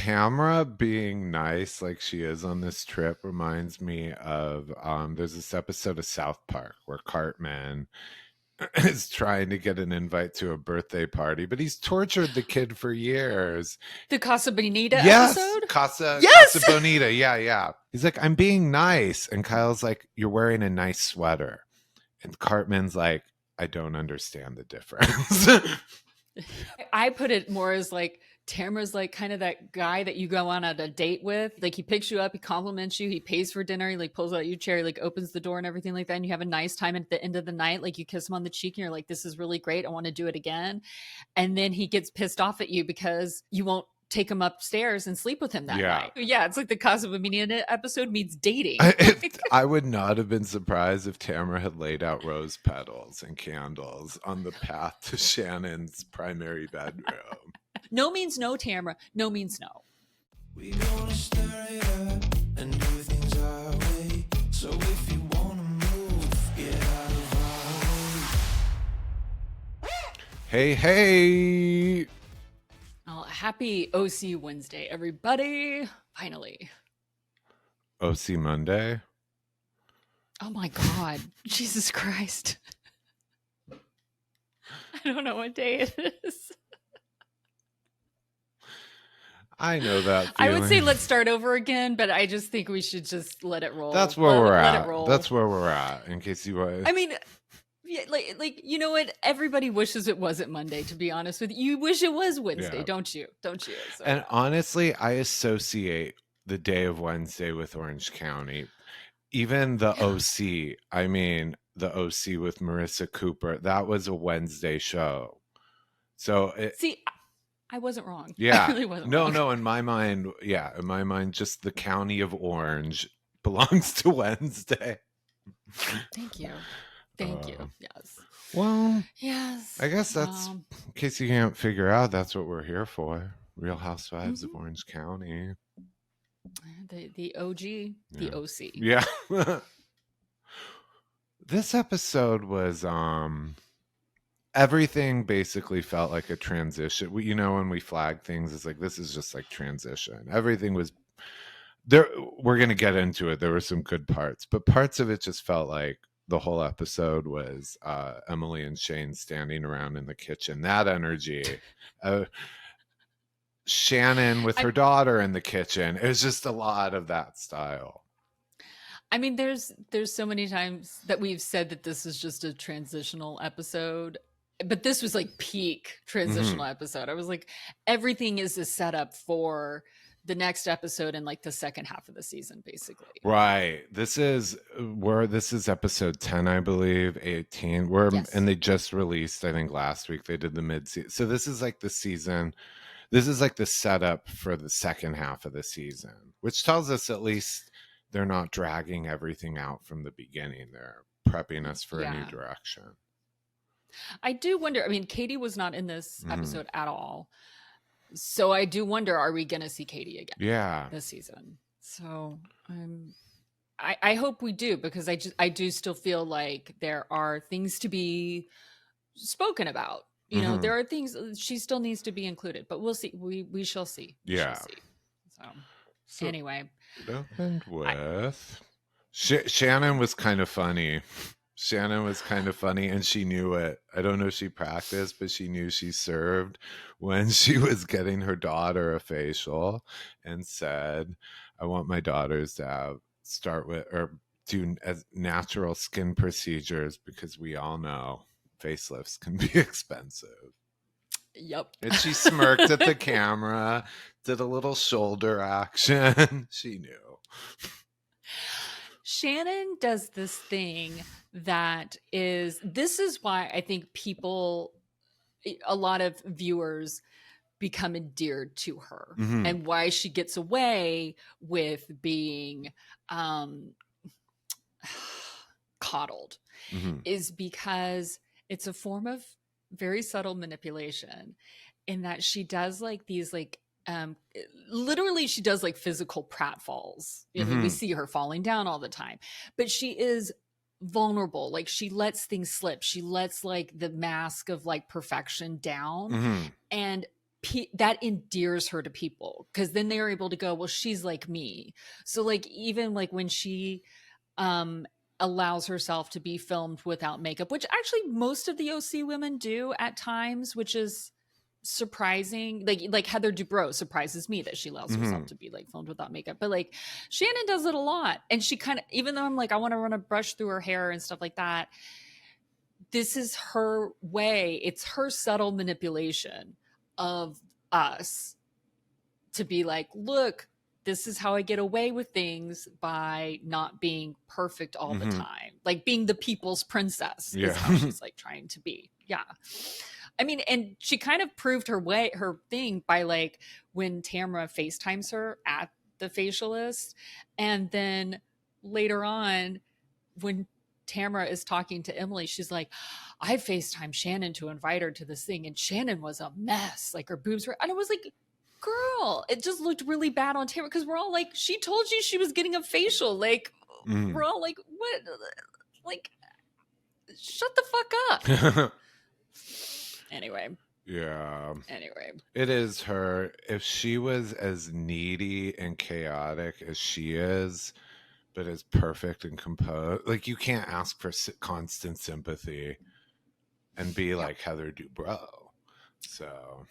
Tamra being nice like she is on this trip reminds me of there's this episode of South Park where Cartman is trying to get an invite to a birthday party, but he's tortured the kid for years. The Casa Bonita episode? Casa Bonita. Yeah. He's like, I'm being nice. And Kyle's like, you're wearing a nice sweater. And Cartman's like, I don't understand the difference. I put it more as like, Tamara's like kind of that guy that you go on a date with. Like he picks you up, he compliments you, he pays for dinner, he like pulls out your chair, he like opens the door and everything like that. And you have a nice time at the end of the night. Like you kiss him on the cheek and you're like, this is really great. I want to do it again. And then he gets pissed off at you because you won't take him upstairs and sleep with him that night. Yeah, it's like the Casa Bonita episode meets dating. I would not have been surprised if Tamara had laid out rose petals and candles on the path to Shannon's primary bedroom. No means no, Tamra. No means no. We gonna stir it up and do things our way. So if you wanna move, get out of our way. Hey. Oh, happy OC Wednesday, everybody. Finally. OC Monday. Oh my God. Jesus Christ. I don't know what day it is. I know that feeling. I would say let's start over again, but I just think we should just let it roll. That's where we're at. That's where we're at. In case you want. I mean, yeah, like you know what? Everybody wishes it wasn't Monday. To be honest with you, you wish it was Wednesday, don't you? Don't you? So. And honestly, I associate the day of Wednesday with Orange County. Even the OC. I mean, the OC with Marissa Cooper. That was a Wednesday show. So see. I wasn't wrong. Yeah. I really wasn't wrong. No, in my mind, just the county of Orange belongs to Wednesday. Thank you. Thank you. Yes. Well, yes. I guess that's, in case you can't figure out, that's what we're here for. Real Housewives of Orange County. The OG, the OC. Yeah. This episode was, everything basically felt like a transition. When we flag things, it's like, this is just like transition. Everything was there. We're going to get into it. There were some good parts, but parts of it just felt like the whole episode was Emily and Shane standing around in the kitchen. That energy. Shannon with her daughter in the kitchen. It was just a lot of that style. I mean, there's so many times that we've said that this is just a transitional episode. But this was like peak transitional episode. I was like, everything is a setup for the next episode in like the second half of the season, basically. Right. This is episode 10, I believe, 18. And they just released, I think last week they did the mid-season. So this is like the season. This is like the setup for the second half of the season, which tells us at least they're not dragging everything out from the beginning. They're prepping us for a new direction. I do wonder, I mean, Katie was not in this episode at all. So I do wonder, are we going to see Katie again? Yeah. This season. So I hope we do, because I do still feel like there are things to be spoken about. You know, there are things, she still needs to be included, but we'll see. We shall see. Yeah. So anyway. It opened with Shannon was kind of funny. And she knew it. I don't know if she practiced, but she knew she served when she was getting her daughter a facial and said, I want my daughters to start with or do as natural skin procedures because we all know facelifts can be expensive. Yep. And she smirked at the camera, did a little shoulder action. She knew. Shannon does this thing this is why I think a lot of viewers become endeared to her and why she gets away with being coddled is because it's a form of very subtle manipulation in that she does like these like literally she does like physical pratfalls. You know, we see her falling down all the time, but she is vulnerable. Like she lets things slip. She lets like the mask of like perfection down. And that endears her to people, because then they're able to go, well, she's like me. So like even like when she allows herself to be filmed without makeup, which actually most of the OC women do at times, which is surprising. Like Heather Dubrow surprises me that she allows herself to be like filmed without makeup, but like Shannon does it a lot. And she kind of, even though I'm like, I want to run a brush through her hair and stuff like that, this is her way. It's her subtle manipulation of us to be like, look, this is how I get away with things by not being perfect all the time. Like being the people's princess is how she's like trying to be. Yeah. I mean, and she kind of proved her thing by like when Tamra FaceTimes her at the facialist. And then later on, when Tamra is talking to Emily, she's like, I FaceTimed Shannon to invite her to this thing, and Shannon was a mess. Like her boobs were, and I was like, girl, it just looked really bad on Tamra, because we're all like, she told you she was getting a facial. Like, we're all like, what? Like, shut the fuck up. Anyway. Yeah. Anyway. It is her. If she was as needy and chaotic as she is, but as perfect and composed, like you can't ask for constant sympathy and be like Heather Dubrow. So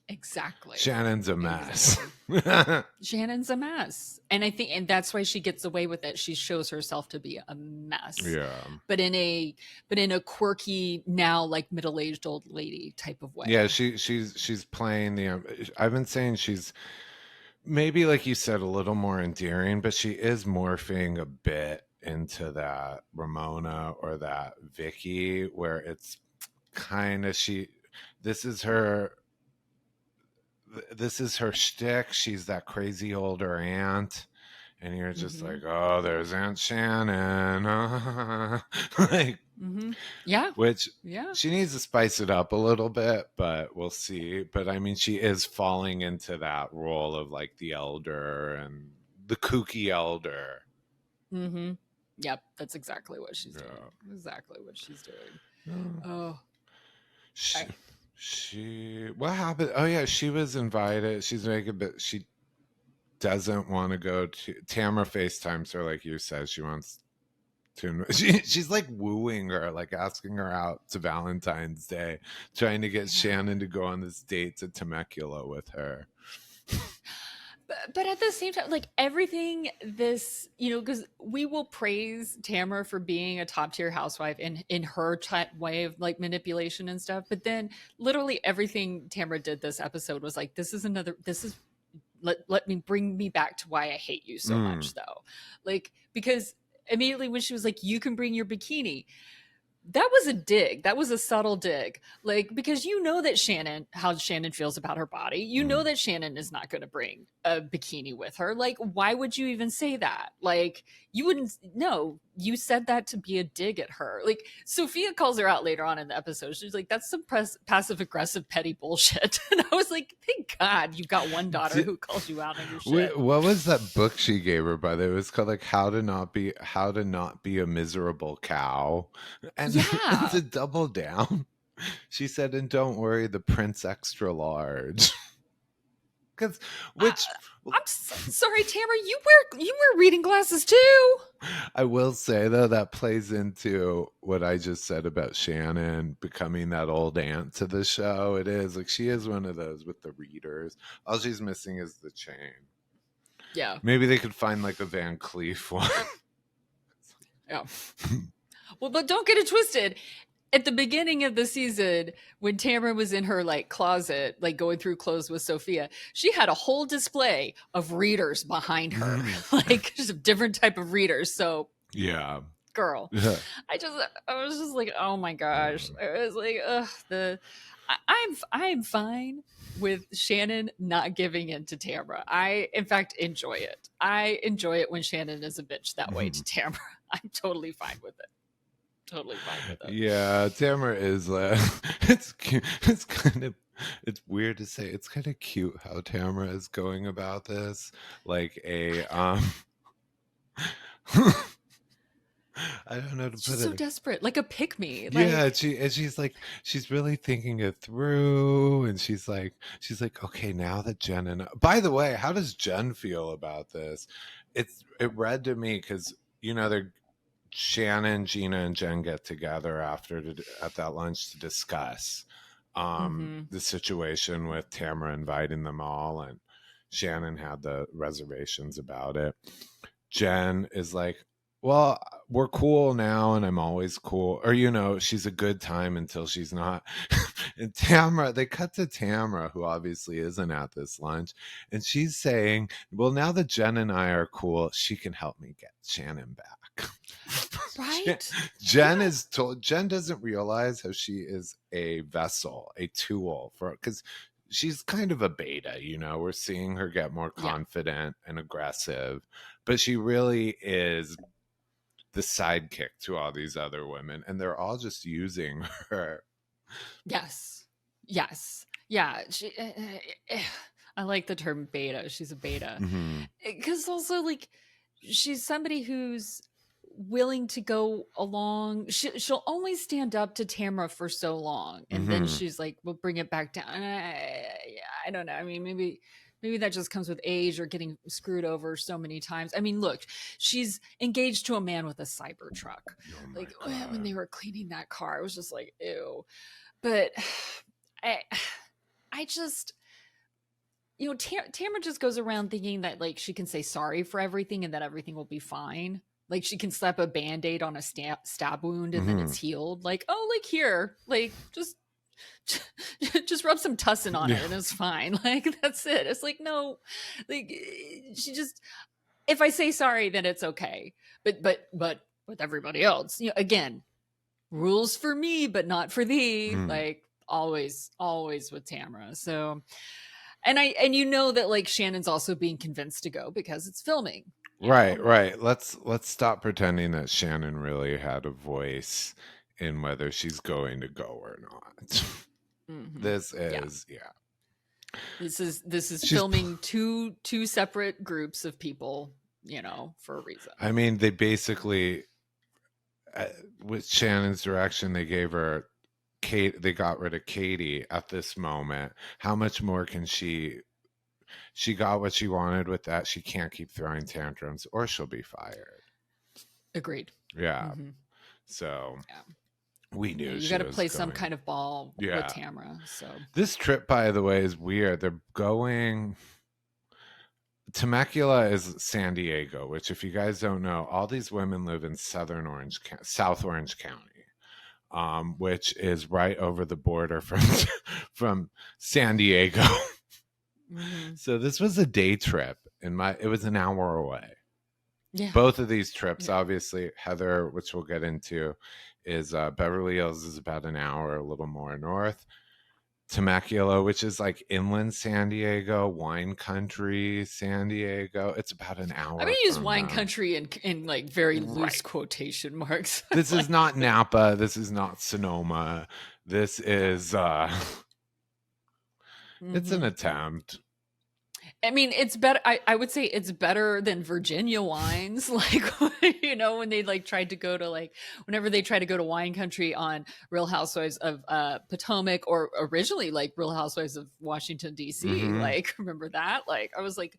exactly, Shannon's a mess. Exactly. Shannon's a mess, and I think, and that's why she gets away with it. She shows herself to be a mess. Yeah, but in a quirky, now like middle-aged old lady type of way. Yeah, she's playing the. I've been saying she's maybe, like you said, a little more endearing, but she is morphing a bit into that Ramona or that Vicky, where it's kind of this is her shtick. She's that crazy older aunt, and you're just like, oh, there's Aunt Shannon. Like, yeah, which she needs to spice it up a little bit, but we'll see. But I mean, she is falling into that role of like the elder and the kooky elder. Yep, that's exactly what she's doing. Exactly what she's doing. Oh, she what happened? Oh yeah, she was invited. She's making, but she doesn't want to go to Tamra. FaceTimes her, like you said. She wants to. She's like wooing her, like asking her out to Valentine's Day, trying to get Shannon to go on this date to Temecula with her. But at the same time, like everything this, because we will praise Tamara for being a top tier housewife in her way of like manipulation and stuff. But then literally everything Tamara did this episode was like, let me bring me back to why I hate you so much though. Like, because immediately when she was like, you can bring your bikini, that was a dig. That was a subtle dig. Like, because how Shannon feels about her body. You know that Shannon is not going to bring a bikini with her. Like, why would you even say that? Like, you wouldn't. No, you said that to be a dig at her. Like, Sophia calls her out later on in the episode. She's like, that's some passive aggressive petty bullshit. And I was like, thank God you've got one daughter who calls you out on your shit. Wait, what was that book she gave her, by the way? It was called like How to Not Be a Miserable Cow. And to double down, she said, and don't worry, the Prince extra large. I'm sorry, Tamara, you wear reading glasses too. I will say though, that plays into what I just said about Shannon becoming that old aunt to the show. It is like she is one of those with the readers. All she's missing is the chain. Yeah, maybe they could find like a Van Cleef one. Yeah. Well, but don't get it twisted. At the beginning of the season, when Tamara was in her like closet, like going through clothes with Sophia, she had a whole display of readers behind her, like just a different type of readers. So yeah, girl, I was just like, oh my gosh, I was like, I'm fine with Shannon not giving in to Tamara. I, in fact, enjoy it. I enjoy it when Shannon is a bitch that way to Tamara. I'm totally fine with it. Totally fine with it. Yeah, Tamara is it's cute. It's weird to say. It's kind of cute how Tamara is going about this, like a I don't know to She's put so it. desperate, like a pick me. Yeah, Like, she's like she's really thinking it through, and she's like okay, now that Jen and by the way, how does Jen feel about this? It read to me because they're Shannon, Gina, and Jen get together at that lunch to discuss the situation with Tamara inviting them all, and Shannon had the reservations about it. Jen is like, well, we're cool now, and I'm always cool. Or, she's a good time until she's not. And Tamara, they cut to Tamara, who obviously isn't at this lunch, and she's saying, well, now that Jen and I are cool, she can help me get Shannon back. right? Jen is told. Jen doesn't realize how she is a vessel, a tool because she's kind of a beta. We're seeing her get more confident and aggressive, but she really is the sidekick to all these other women, and they're all just using her. Yes. Yeah. I like the term beta. She's a beta. Because also, like, she's somebody who's willing to go along. She'll only stand up to Tamara for so long, and then she's like, we'll bring it back down. I don't know. I mean, maybe that just comes with age or getting screwed over so many times. I mean, look, she's engaged to a man with a Cybertruck. Like, when they were cleaning that car, it was just like, ew. But I just, Tamara just goes around thinking that, like, she can say sorry for everything and that everything will be fine. Like, she can slap a Band-Aid on a stab wound and then it's healed. Like, oh, like, here, like, just rub some tussin on it and it's fine. Like, that's it. It's like, no, like, she just, if I say sorry, then it's okay. But with everybody else, again, rules for me, but not for thee. Like, always with Tamara. So, and that, like, Shannon's also being convinced to go because it's filming. Right. Let's stop pretending that Shannon really had a voice in whether she's going to go or not. This is This is filming two separate groups of people, for a reason. I mean, they basically, with Shannon's direction, they gave her Kate. They got rid of Katie at this moment. How much more can she? She got what she wanted with that. She can't keep throwing tantrums, or she'll be fired. Agreed. Yeah. So we knew you got to play some kind of ball with Tamara. So this trip, by the way, is weird. They're going. Temecula is San Diego, which, if you guys don't know, all these women live in South Orange County, which is right over the border from San Diego. So this was a day trip. It was an hour away. Yeah. Both of these trips, obviously, Heather, which we'll get into, is Beverly Hills is about an hour, a little more north. Temecula, which is like inland San Diego, wine country San Diego. It's about an hour. I'm going to use wine country in like very loose quotation marks. This is not Napa. This is not Sonoma. This is it's an attempt. I mean, it's better. I would say it's better than Virginia wines. Like, when they tried to go to whenever they try to go to wine country on Real Housewives of Potomac, or originally like Real Housewives of Washington, D.C. Like, remember that? Like, I was like,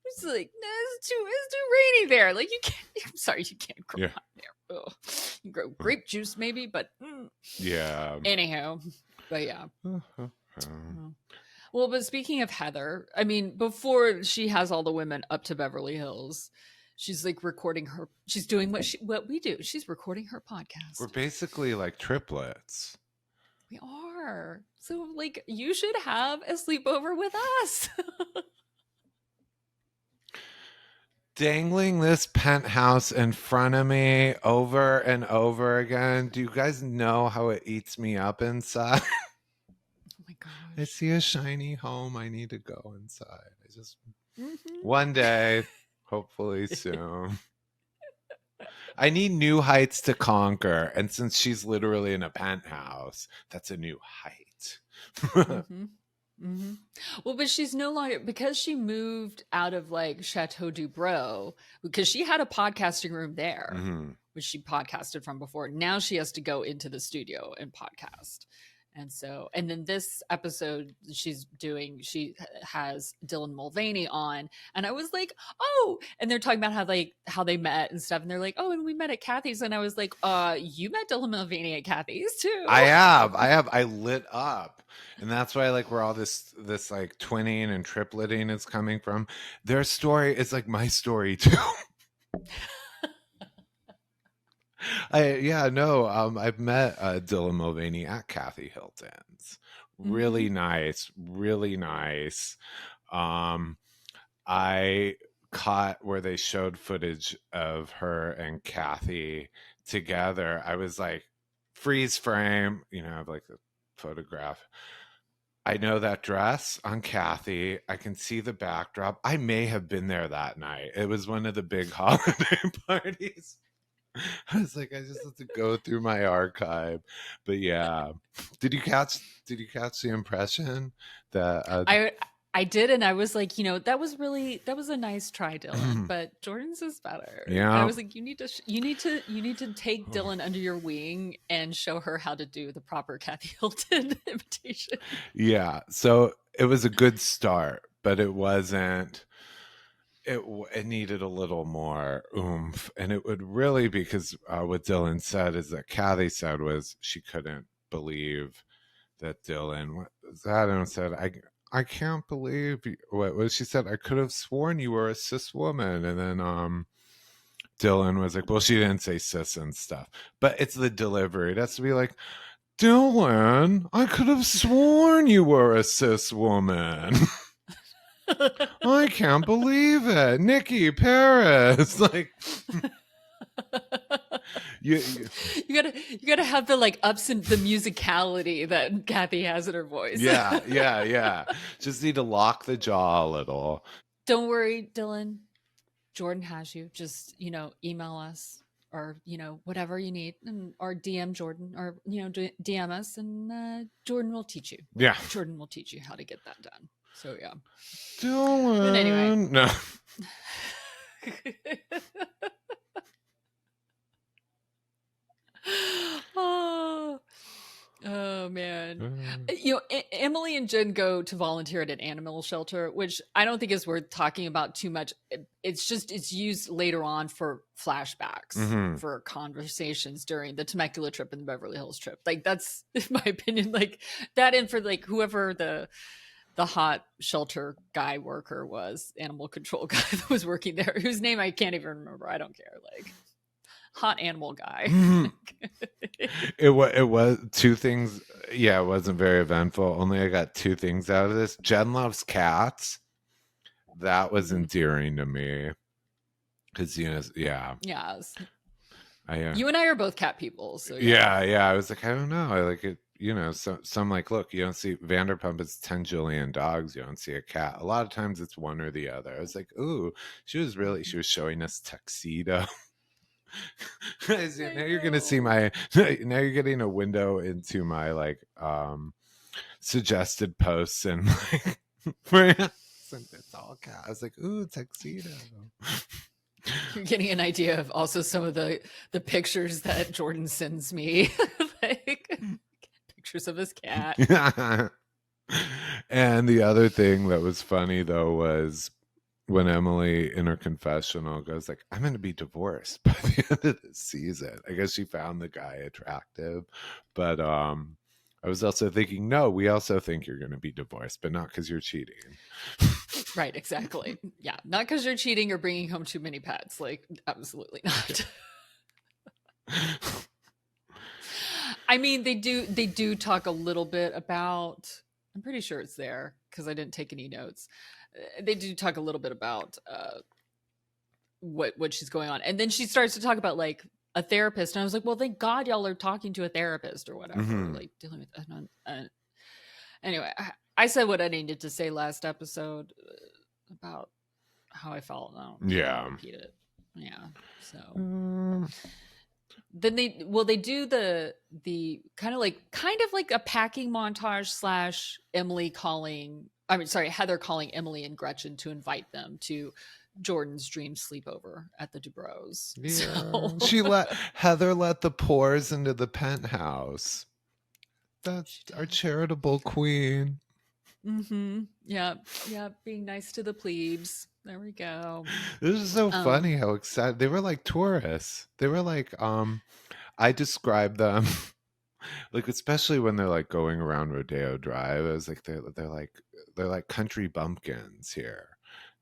it's like, it's too rainy there. Like, you can't, I'm sorry, you can't grow out there. Ugh. You grow grape juice maybe, but anyhow, but yeah. Well, but speaking of Heather, I mean, before she has all the women up to Beverly Hills, she's like recording she's doing what we do. She's recording her podcast. We're basically like triplets. We are. So, like, you should have a sleepover with us. Dangling this penthouse in front of me over and over again. Do you guys know how it eats me up inside? I see a shiny home. I need to go inside. I just one day, hopefully soon. I need new heights to conquer, and since she's literally in a penthouse, that's a new height. Well, but she's no longer, because she moved out of like Chateau Dubrow, because she had a podcasting room there. which she podcasted from before. Now she has to go into the studio and podcast. And then this episode she has Dylan Mulvaney on, and I was like, oh, and they're talking about how they met and stuff, and they're like, oh, and we met at Kathy's, and I was like, you met Dylan Mulvaney at Kathy's too. I lit up, and that's why like where all this like twinning and tripleting is coming from. Their story is like my story too. I've met Dylan Mulvaney at Kathy Hilton's. Really nice, really nice. I caught where they showed footage of her and Kathy together. I was like, freeze frame, I have like a photograph. I know that dress on Kathy. I can see the backdrop. I may have been there that night. It was one of the big holiday parties. I was like, I just have to go through my archive. But yeah, did you catch the impression that I did, and I was like, that was a nice try, Dylan, but Jordan's is better. Yeah, and I was like, you need to take Dylan under your wing and show her how to do the proper Kathy Hilton imitation. Yeah, so it was a good start, but it wasn't. It needed a little more oomph, and it would really, because what Dylan said is that Kathy said was she couldn't believe that Dylan, what was that? And said, I can't believe what was she said, I could have sworn you were a cis woman. And then Dylan was like, well, she didn't say cis and stuff, but it's the delivery. It has to be like, Dylan, I could have sworn you were a cis woman. I can't believe it. Nikki Paris. Like you gotta have the like ups and the musicality that Kathy has in her voice. Yeah. Just need to lock the jaw a little. Don't worry, Dylan. Jordan has you. Just, email us or, whatever you need, or DM Jordan, or, DM us, and Jordan will teach you. Yeah. Jordan will teach you how to get that done. So yeah. Dylan. But anyway. No. Oh man. Emily and Jen go to volunteer at an animal shelter, which I don't think is worth talking about too much. It's used later on for flashbacks, for conversations during the Temecula trip and the Beverly Hills trip. Like, that's, in my opinion, like that, and for like whoever the hot shelter guy worker was, animal control guy that was working there, whose name I can't even remember. I don't care. Like, hot animal guy. It was two things. Yeah, it wasn't very eventful. Only I got two things out of this. Jen loves cats. That was endearing to me. Because, yeah. Yes. You and I are both cat people. So yeah. I was like, I don't know. I like it. Some like, look, you don't see Vanderpump, it's 10 Jillian dogs. You don't see a cat. A lot of times it's one or the other. I was like, ooh, she was showing us tuxedo. Now you're going to see now you're getting a window into my like suggested posts, and like, it's all cat. I was like, ooh, tuxedo. You're getting an idea of also some of the pictures that Jordan sends me. Like, pictures of his cat. And the other thing that was funny though was when Emily in her confessional goes like, I'm going to be divorced by the end of this season. I guess she found the guy attractive, but I was also thinking, no, we also think you're going to be divorced, but not because you're cheating. Right, exactly. Yeah, not because you're cheating or bringing home too many pets. Like, absolutely not. I mean, they do talk a little bit about, I'm pretty sure it's there because I didn't take any notes. They do talk a little bit about what she's going on. And then she starts to talk about like a therapist. And I was like, well, thank God y'all are talking to a therapist or whatever, like dealing with. Anyway, I said what I needed to say last episode about how I felt. I don't repeat it. Yeah. So then they do the kind of like a packing montage / Emily calling I mean, sorry, Heather calling Emily and Gretchen to invite them to Jordan's dream sleepover at the Dubrows. Yeah. Heather let the pores into the penthouse. That's our charitable queen. Yeah. Being nice to the plebes. There we go. This is so funny how excited they were, like tourists. They were like, I described them like, especially when they're like going around Rodeo Drive. I was like, they're like country bumpkins here.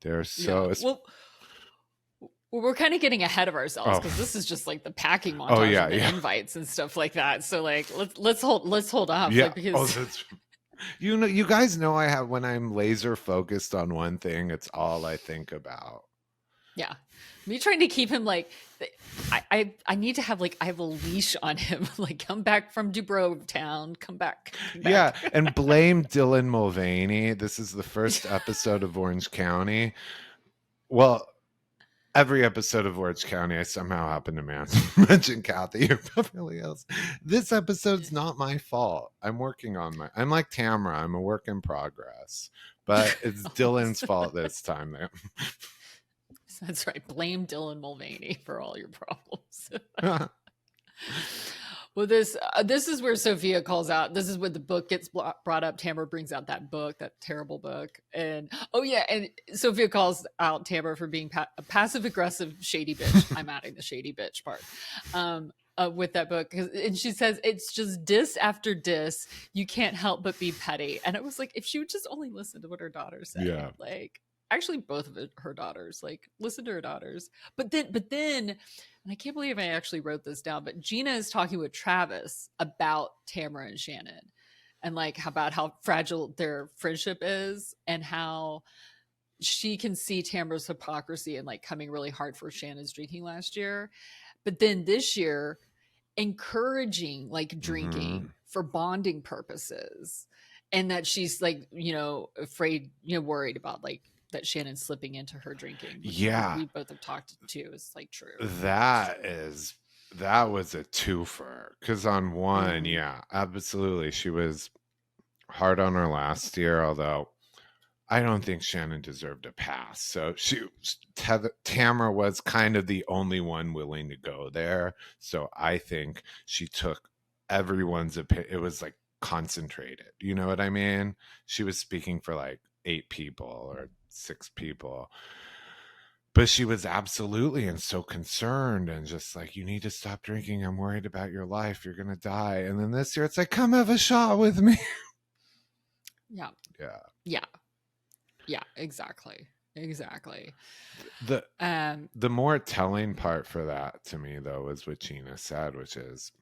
They're so well, we're kind of getting ahead of ourselves because this is just like the packing montage of the invites and stuff like that. So like, let's hold off. Yeah. Like, because that's, you guys know I have, when I'm laser focused on one thing, it's all I think about. Yeah. Me trying to keep him like, I need to have like, I have a leash on him. Like, come back from Dubrow Town, come back. Yeah, and blame Dylan Mulvaney. This is the first episode of Orange County. Well, every episode of Orange County, I somehow happen to mention Kathy or Beverly Hills. This episode's not my fault. I'm working on I'm like Tamra. I'm a work in progress. But it's Dylan's fault this time. That's right. Blame Dylan Mulvaney for all your problems. Well, this is where Sophia calls out. This is when the book gets brought up. Tamara brings out that book, that terrible book. And and Sophia calls out Tamara for being a passive-aggressive shady bitch. I'm adding the shady bitch part with that book. And she says, it's just diss after diss. You can't help but be petty. And it was like, if she would just only listen to what her daughter said. Yeah. Like, actually both of her daughters, like, listen to her daughters. But then, and I can't believe I actually wrote this down, but Gina is talking with Travis about Tamara and Shannon and like about how fragile their friendship is and how she can see Tamara's hypocrisy and like coming really hard for Shannon's drinking last year. But then this year, encouraging like drinking for bonding purposes. And that she's like, afraid, worried about like, that Shannon's slipping into her drinking. Yeah. We both have talked to is like true. That was a twofer. Because on one, yeah, absolutely. She was hard on her last year, although I don't think Shannon deserved a pass. So Tamara was kind of the only one willing to go there. So I think she took everyone's opinion. It was like concentrated. You know what I mean? She was speaking for like 8 people or 6 people, but she was absolutely and so concerned and just like, you need to stop drinking. I'm worried about your life. You're gonna die. And then this year it's like, come have a shot with me. Yeah, exactly. The more telling part for that to me though was what Gina said, which is,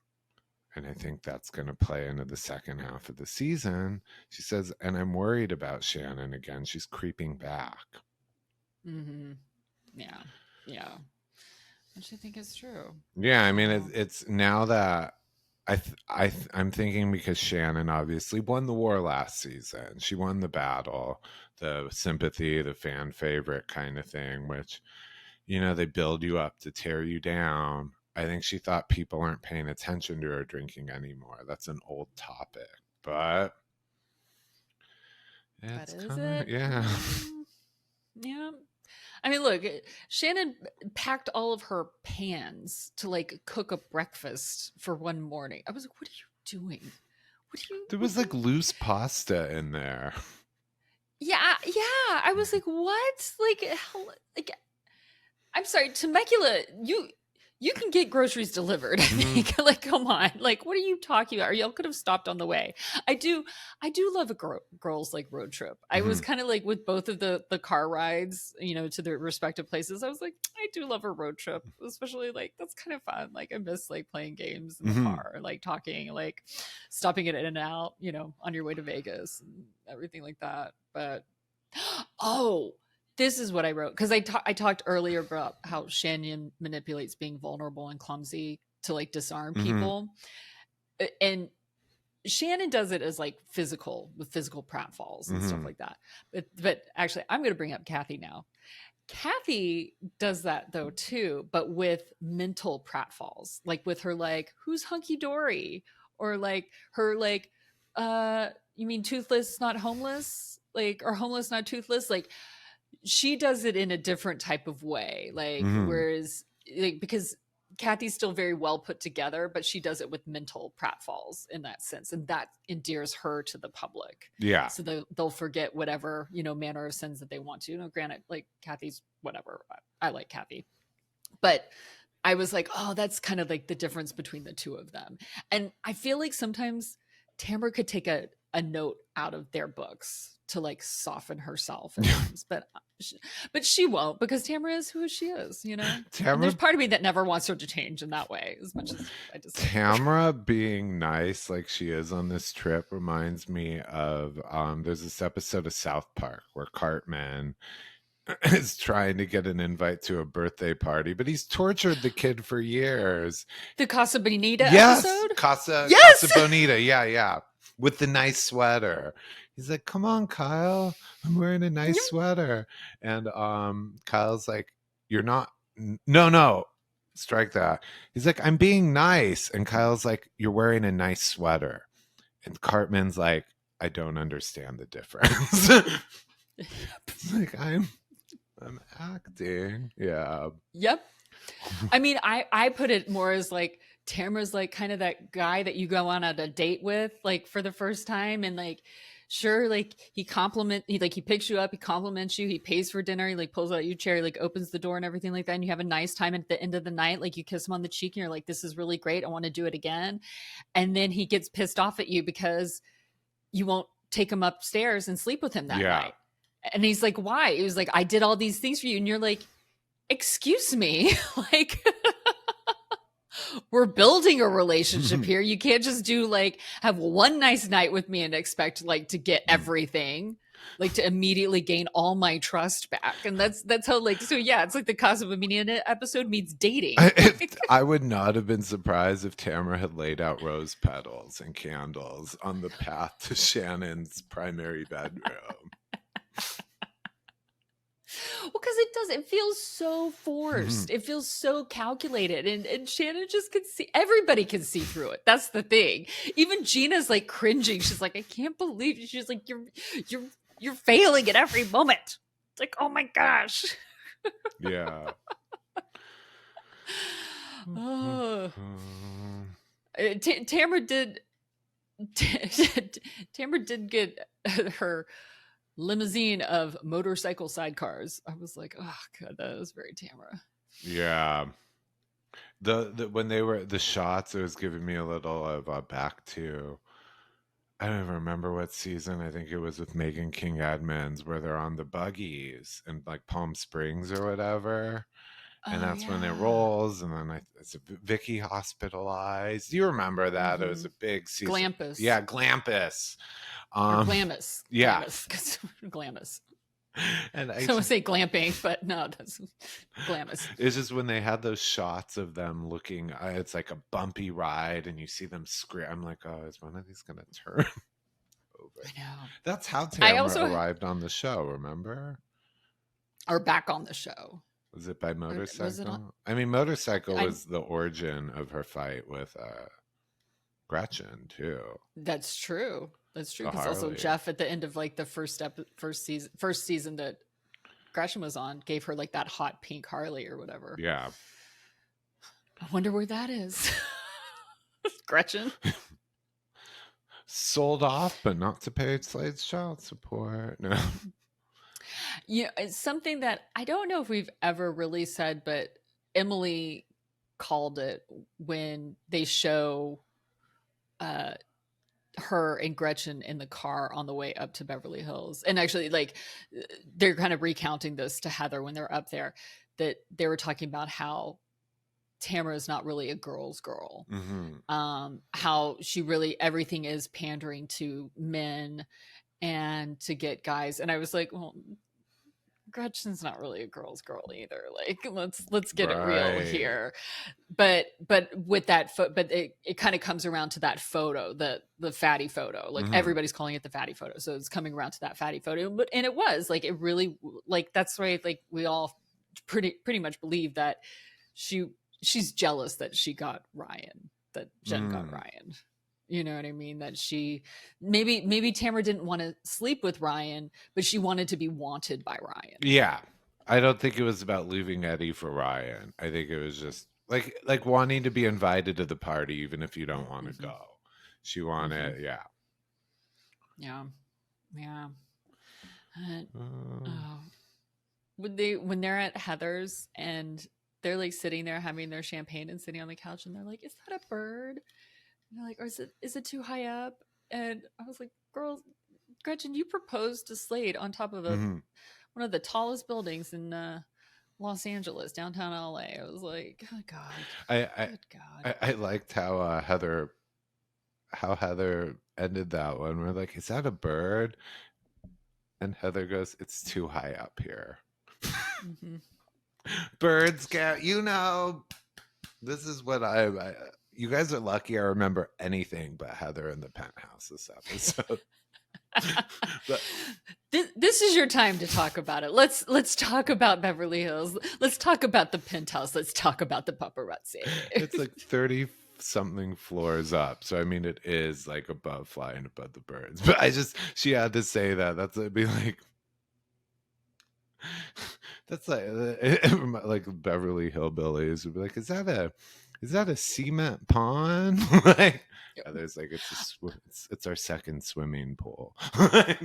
and I think that's going to play into the second half of the season. She says, and I'm worried about Shannon again. She's creeping back. Yeah. Which I think is true. Yeah, I mean, it's now that I'm thinking because Shannon obviously won the war last season. She won the battle, the sympathy, the fan favorite kind of thing, which, they build you up to tear you down. I think she thought people aren't paying attention to her drinking anymore. That's an old topic, but it's yeah. Yeah. I mean, look, Shannon packed all of her pans to like cook a breakfast for one morning. I was like, what are you doing? There was like loose pasta in there. Yeah. I was like, what? Like, I'm sorry, Temecula, you can get groceries delivered. I think. Like, come on. Like, what are you talking about? Or y'all could have stopped on the way. I do love a girls like road trip. I was kind of like with both of the car rides, to their respective places. I was like, I do love a road trip, especially like that's kind of fun. Like I miss like playing games in the car, like talking, like stopping it in and out, on your way to Vegas and everything like that. But this is what I wrote because I talked earlier about how Shannon manipulates being vulnerable and clumsy to like disarm people, and Shannon does it as like physical with physical pratfalls and stuff like that. But actually, I'm going to bring up Kathy now. Kathy does that though too, but with mental pratfalls, like with her like who's hunky dory, or like her like you mean toothless not homeless. like, or homeless, not toothless. Like, she does it in a different type of way. Like, whereas, like, because Kathy's still very well put together, but she does it with mental pratfalls in that sense. And that endears her to the public. Yeah. So they'll forget whatever, manner of sins that they want to. Granted, like, Kathy's whatever. I like Kathy. But I was like, oh, that's kind of like the difference between the two of them. And I feel like sometimes Tamra could take a note out of their books to like soften herself at times, but she won't, because Tamra is who she is, And there's part of me that never wants her to change in that way, as much as I just Tamra being nice like she is on this trip reminds me of there's this episode of South Park where Cartman is trying to get an invite to a birthday party, but he's tortured the kid for years. The Casa Bonita episode? Casa Bonita. Yeah. With the nice sweater. He's like, come on, Kyle. I'm wearing a nice sweater. And Kyle's like, you're not. No. Strike that. He's like, I'm being nice. And Kyle's like, you're wearing a nice sweater. And Cartman's like, I don't understand the difference. It's like, I'm acting. Yeah. Yep. I mean, I put it more as like, Tamra's like kind of that guy that you go on a date with, like, for the first time, and like, sure, like, he picks you up, he compliments you, he pays for dinner, he like pulls out your chair, he like opens the door and everything like that, and you have a nice time. At the end of the night, like, you kiss him on the cheek and you're like, this is really great, I want to do it again. And then he gets pissed off at you because you won't take him upstairs and sleep with him that night. And he's like, why? He was like, I did all these things for you. And you're like, excuse me, like, we're building a relationship here. You can't just have one nice night with me and expect like to get everything, like to immediately gain all my trust back. And that's how, like, so yeah, it's like the Casa Bonita episode meets dating. I would not have been surprised if Tamara had laid out rose petals and candles on the path to Shannon's primary bedroom. Well, because it feels so forced. It feels so calculated. And Shannon just can see, everybody can see through it. That's the thing. Even Gina's like cringing. She's like, I can't believe it. She's like, you're failing at every moment. It's like, oh my gosh. Yeah. Oh. Tamra did get her limousine of motorcycle sidecars. I was like, oh god, that was very Tamra. Yeah. The when they were the shots, it was giving me a little of back to, I don't even remember what season. I think it was with Megan King Edmonds, where they're on the buggies in like Palm Springs or whatever. And that's when it rolls, and then it's Vicky hospitalized. Do you remember that? It was a big season. Glampus. Yeah, Glampus. Glamis. Yeah. Glamis. And I would say glamping, but no, that's Glamis. It's just when they had those shots of them looking, it's like a bumpy ride, and you see them scream. I'm like, oh, is one of these going to turn over? I know. That's how Tamra arrived on the show, remember? Or back on the show. Was it by motorcycle? I mean, motorcycle was the origin of her fight with Gretchen, too. That's true. That's true. Because also Jeff, at the end of like the first season that Gretchen was on, gave her like that hot pink Harley or whatever. Yeah. I wonder where that is. Gretchen. Sold off, but not to pay Slade's child support. No. Yeah, it's something that I don't know if we've ever really said, but Emily called it when they show her and Gretchen in the car on the way up to Beverly Hills. And actually, like, they're kind of recounting this to Heather when they're up there, that they were talking about how Tamara is not really a girl's girl. How she really, everything is pandering to men and to get guys. And I was like, well, Gretchen's not really a girl's girl either. Like, let's get it real here. But with that but it kind of comes around to that photo, the fatty photo. Like, everybody's calling it the fatty photo, so it's coming around to that fatty photo. And it was like, it really, like, that's right. Like, we all pretty much believe that she's jealous that she got Ryan, that Jen got Ryan. You know what I mean? That she maybe Tamara didn't want to sleep with Ryan, but she wanted to be wanted by Ryan. Yeah. I don't think it was about leaving Eddie for Ryan. I think it was just like wanting to be invited to the party even if you don't want to go. She wanted, yeah. Yeah. Yeah. When they're at Heather's and they're like sitting there having their champagne and sitting on the couch and they're like, "Is that a bird?" And they're like, "Or is it too high up?" And I was like, "Girl, Gretchen, you proposed to Slade on top of one of the tallest buildings in Los Angeles, downtown LA." I was like, "Oh God, good God." I liked how Heather ended that one. We're like, "Is that a bird?" And Heather goes, "It's too high up here." Birds can't, this is what I you guys are lucky I remember anything but Heather in the Penthouse this episode. But, this is your time to talk about it. Let's talk about Beverly Hills. Let's talk about the Penthouse. Let's talk about the paparazzi. It's like 30 something floors up, so I mean it is like flying above the birds. But she had to say that. It'd be like that's like Beverly Hillbillies would be like, is that a cement pond? Like, there's like it's our second swimming pool. I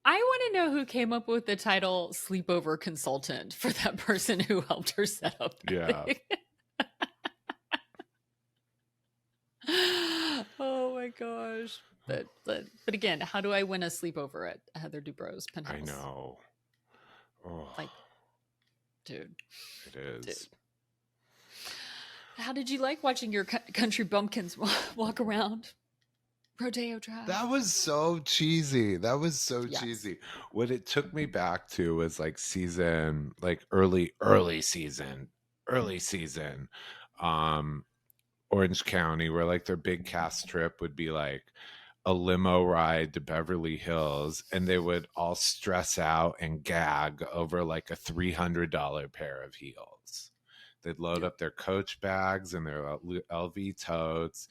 want to know who came up with the title sleepover consultant for that person who helped her set up. Oh my gosh. But again, how do I win a sleepover at Heather Dubrow's Penthouse? I know. Oh. Like, dude. It is. Dude. How did you like watching your country bumpkins walk around Rodeo Drive? That was so cheesy. Cheesy. What it took me back to was like season, like early season, Orange County, where like their big cast trip would be like a limo ride to Beverly Hills, and they would all stress out and gag over like a $300 pair of heels. They'd load up their Coach bags and their LV totes.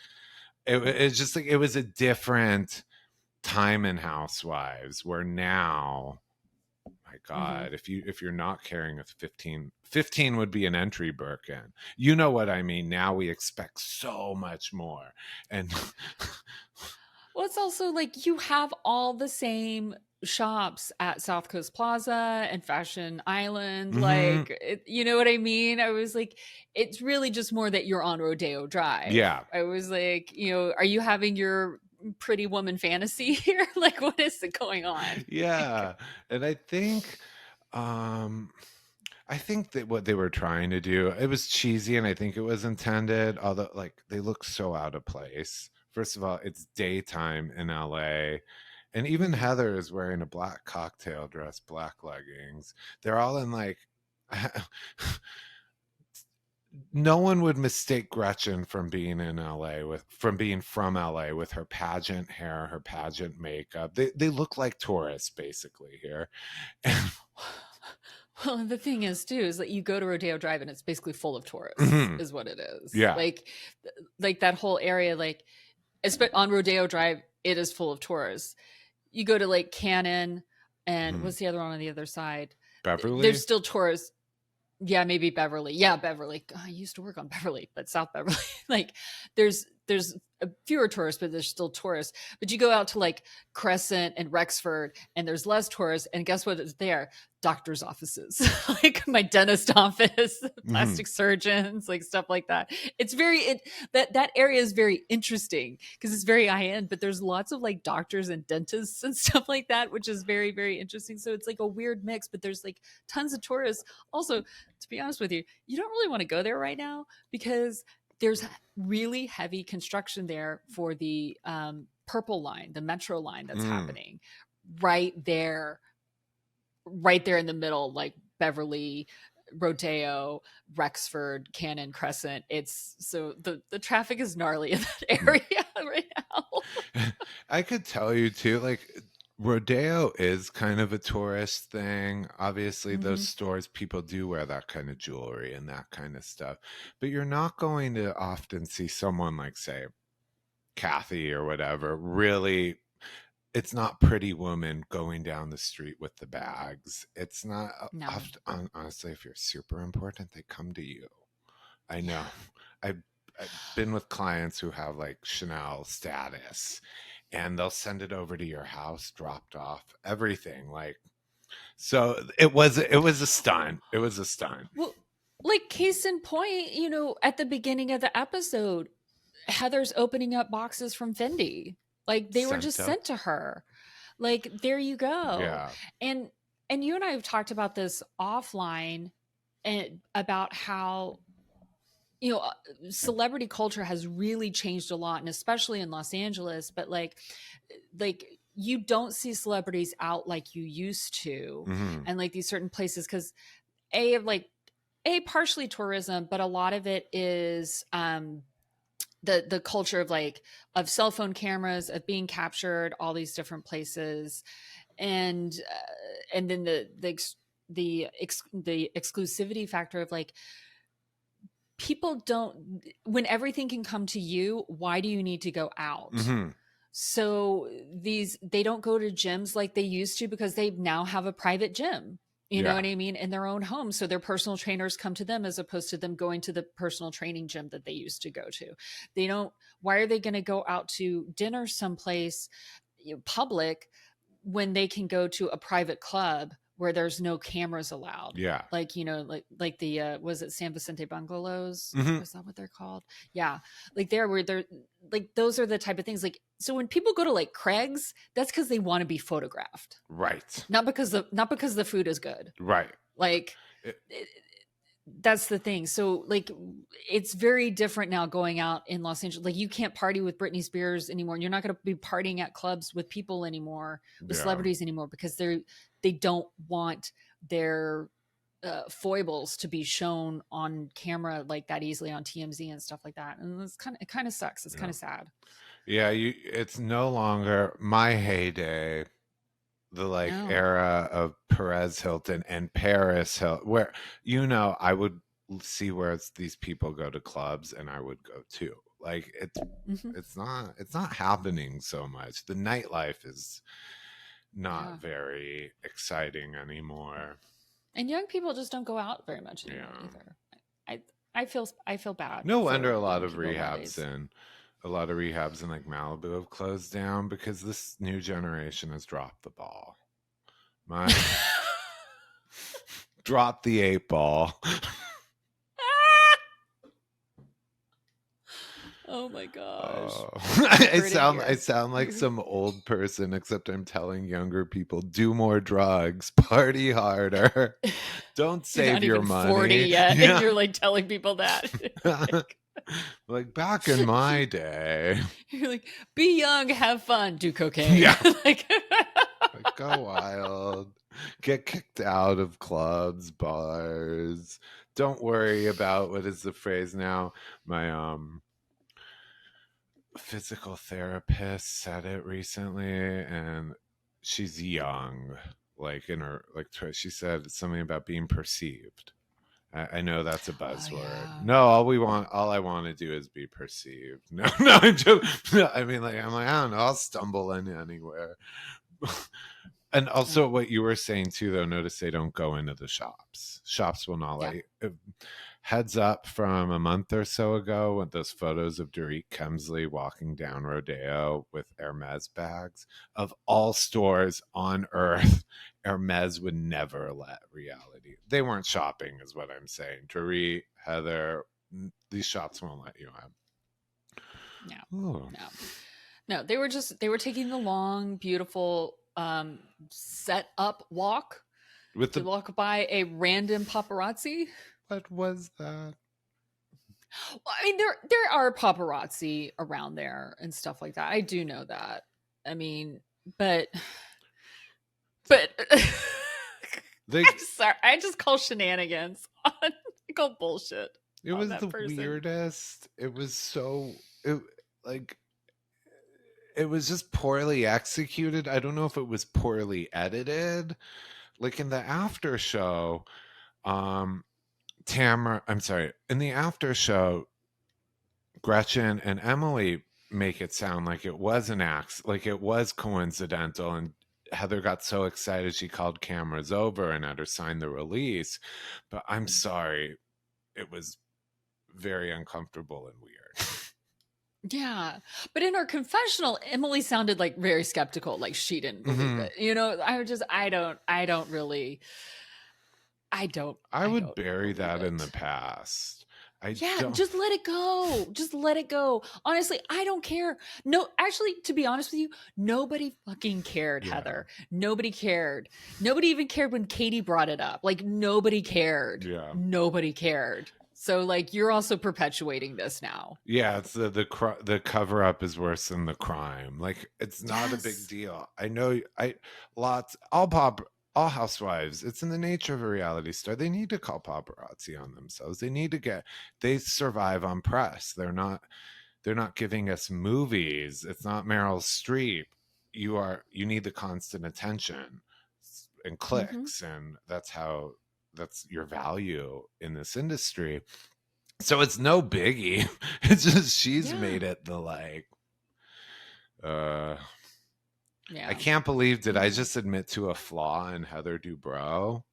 It's just like, it was a different time in Housewives, where now, my God, if you're not carrying a 15 would be an entry Birkin. You know what I mean? Now we expect so much more. And well, it's also like you have all the same shops at South Coast Plaza and Fashion Island. Like, you know what I mean? I was like, it's really just more that you're on Rodeo Drive. Yeah. I was like, are you having your pretty woman fantasy here? Like, what is going on? Yeah. And I think that what they were trying to do, it was cheesy, and I think it was intended, although like they look so out of place. First of all, it's daytime in LA. And even Heather is wearing a black cocktail dress, black leggings. They're all in like, no one would mistake Gretchen from being in LA from LA with her pageant hair, her pageant makeup. They look like tourists basically here. Well, and the thing is too, is that you go to Rodeo Drive and it's basically full of tourists, is what it is. Yeah. Like that whole area, like on Rodeo Drive, it is full of tourists. You go to like Cannon and what's the other one on the other side? Beverly? There's still tourists. Yeah, maybe Beverly. Yeah, Beverly. I used to work on Beverly, but South Beverly. Like there's fewer tourists, but there's still tourists. But you go out to like Crescent and Rexford and there's less tourists. And guess what is there? Doctor's offices, like my dentist office, plastic surgeons, like stuff like that. It's that area is very interesting because it's very high end, but there's lots of like doctors and dentists and stuff like that, which is very, very interesting. So it's like a weird mix, but there's like tons of tourists. Also, to be honest with you, you don't really want to go there right now because there's really heavy construction there for the Purple Line, the Metro line that's happening right there in the middle, like Beverly, Rodeo, Rexford, Cannon, Crescent. It's so the traffic is gnarly in that area right now. I could tell you too, like Rodeo is kind of a tourist thing. Obviously, those stores, people do wear that kind of jewelry and that kind of stuff. But you're not going to often see someone like, say, Kathy or whatever, really, it's not Pretty Woman going down the street with the bags. It's not. No. Honestly, if you're super important, they come to you. I know. I've been with clients who have like Chanel status, and they'll send it over to your house, dropped off, everything. Like, so it was a stunt. It was a stunt. Well, like case in point, you know, at the beginning of the episode, Heather's opening up boxes from Fendi. Like they were just sent to her. Like, there you go. Yeah. And you and I have talked about this offline, and about how, you know, celebrity culture has really changed a lot, and especially in Los Angeles, but like you don't see celebrities out like you used to. Mhm. And like these certain places, because partially tourism, but a lot of it is the culture of like of cell phone cameras, of being captured, all these different places, and then the exclusivity factor of like, people don't, when everything can come to you, why do you need to go out? Mhm. So they don't go to gyms like they used to, because they now have a private gym. You know what I mean? In their own home. So their personal trainers come to them, as opposed to them going to the personal training gym that they used to go to. They don't, why are they going to go out to dinner someplace, you know, public, when they can go to a private club where there's no cameras allowed? Yeah. Like, you know, like the, was it San Vicente Bungalows? Mhm. Is that what they're called? Yeah. Like where they're like, those are the type of things. Like, so when people go to like Craig's, that's because they want to be photographed. Right. Not because the food is good. Right. Like that's the thing. So like, it's very different now going out in Los Angeles. Like, you can't party with Britney Spears anymore. You're not going to be partying at clubs with people anymore, with celebrities anymore, because they don't want their foibles to be shown on camera like that easily on TMZ and stuff like that. And it kind of sucks. It's kind of sad. Yeah, it's no longer my heyday, the like era of Perez Hilton and Paris Hilton, where, you know, I would see where these people go to clubs, and I would go too. Like, it's not happening so much. The nightlife is not very exciting anymore. And young people just don't go out very much anymore either. I feel bad. No wonder a lot of rehabs in like Malibu have closed down, because this new generation has dropped the ball. Dropped the 8 ball. Oh my gosh. I sound like some old person, except I'm telling younger people, do more drugs, party harder, don't save your money. 40 yet, and you're like telling people that. Like, back in my day, you're like, be young, have fun, do cocaine. Yeah. like go wild, get kicked out of clubs, bars. Don't worry about, what is the phrase now? My physical therapist said it recently, and she's young, like in her like she said something about being perceived. I know that's a buzzword. No, all I want to do is be perceived. No, I'm joking. No, I mean, like, I'm like, I don't know, I'll stumble in anywhere. And also what you were saying too, though, notice they don't go into the shops. Shops will not let you. Heads up from a month or so ago, with those photos of Dorit Kemsley walking down Rodeo with Hermes bags. Of all stores on earth, Hermes would never let reality. They weren't shopping, is what I'm saying. Dorit, Heather, these shops won't let you in. No. They were taking the long, beautiful set up walk to walk by a random paparazzi. What was that? Well, I mean, there are paparazzi around there and stuff like that. I do know that. I mean, but I'm sorry. I just call shenanigans. I call bullshit. It was the weirdest. It was so it was just poorly executed. I don't know if it was poorly edited. Like in the after show, in the after show, Gretchen and Emily make it sound like it was an accident, like it was coincidental, and Heather got so excited she called cameras over and had her sign the release. But I'm sorry, it was very uncomfortable and weird. Yeah. But in her confessional, Emily sounded like very skeptical, like she didn't believe it. You know, I would bury that in the past. Just let it go. Just let it go. Honestly, I don't care. No, actually, to be honest with you, nobody fucking cared, Heather. Nobody cared. Nobody even cared when Katie brought it up. Like, nobody cared. Yeah. Nobody cared. So, like, you're also perpetuating this now. Yeah, it's the cover up is worse than the crime. Like, it's not a big deal. I know. All housewives. It's in the nature of a reality star. They need to call paparazzi on themselves. They survive on press. They're not giving us movies. It's not Meryl Streep. You need the constant attention and clicks, and that's your value in this industry. So it's no biggie. It's just she's made it the like I can't believe, did I just admit to a flaw in Heather Dubrow?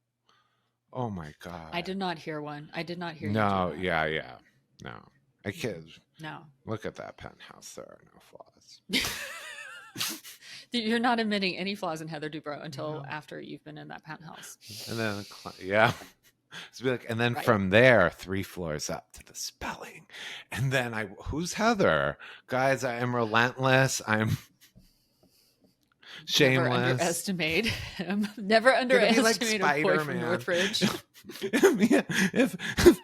Oh my God. I did not hear one. I did not hear No, yeah. No. I can't. No. Look at that penthouse. There are no flaws. You're not admitting any flaws in Heather Dubrow until after you've been in that penthouse. And then, from there, 3 floors up to the spelling. And then who's Heather? Guys, I am relentless. I'm shameless. Never underestimate him. Never underestimate a boy from Northridge. If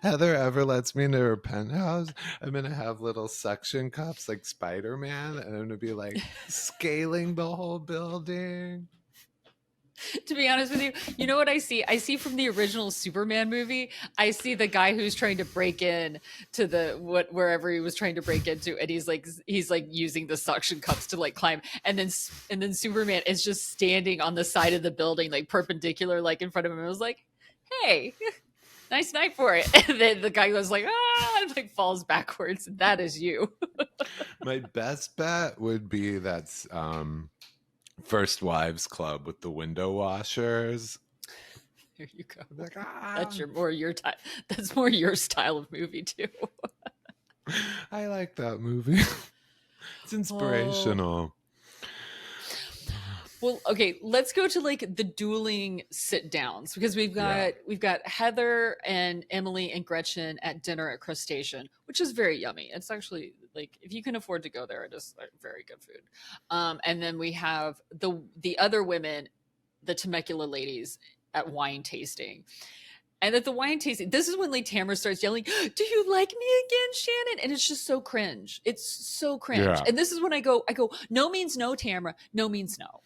Heather ever lets me into her penthouse, I'm gonna have little suction cups like Spider-Man, and I'm gonna be like scaling the whole building. To be honest with you, you know what I see? I see from the original Superman movie, I see the guy who's trying to break in to wherever he was trying to break into, and he's like using the suction cups to like climb, and then Superman is just standing on the side of the building, like perpendicular, like in front of him. I was like, hey, nice night for it. And then the guy goes like, and like falls backwards. That is you. My best bet would be that's First Wives Club with the window washers. There you go. Like, that's more your type. That's more your style of movie too. I like that movie. It's inspirational. Well, okay, let's go to like the dueling sit downs, because we've got Heather and Emily and Gretchen at dinner at Crustacean, which is very yummy. It's actually like, if you can afford to go there, it is like very good food. And then we have the other women, the Temecula ladies, at wine tasting. And at the wine tasting, this is when like Tamra starts yelling, "Do you like me again, Shannon?" And it's just so cringe. It's so cringe. Yeah. And this is when I go, no means no, Tamra. No means no.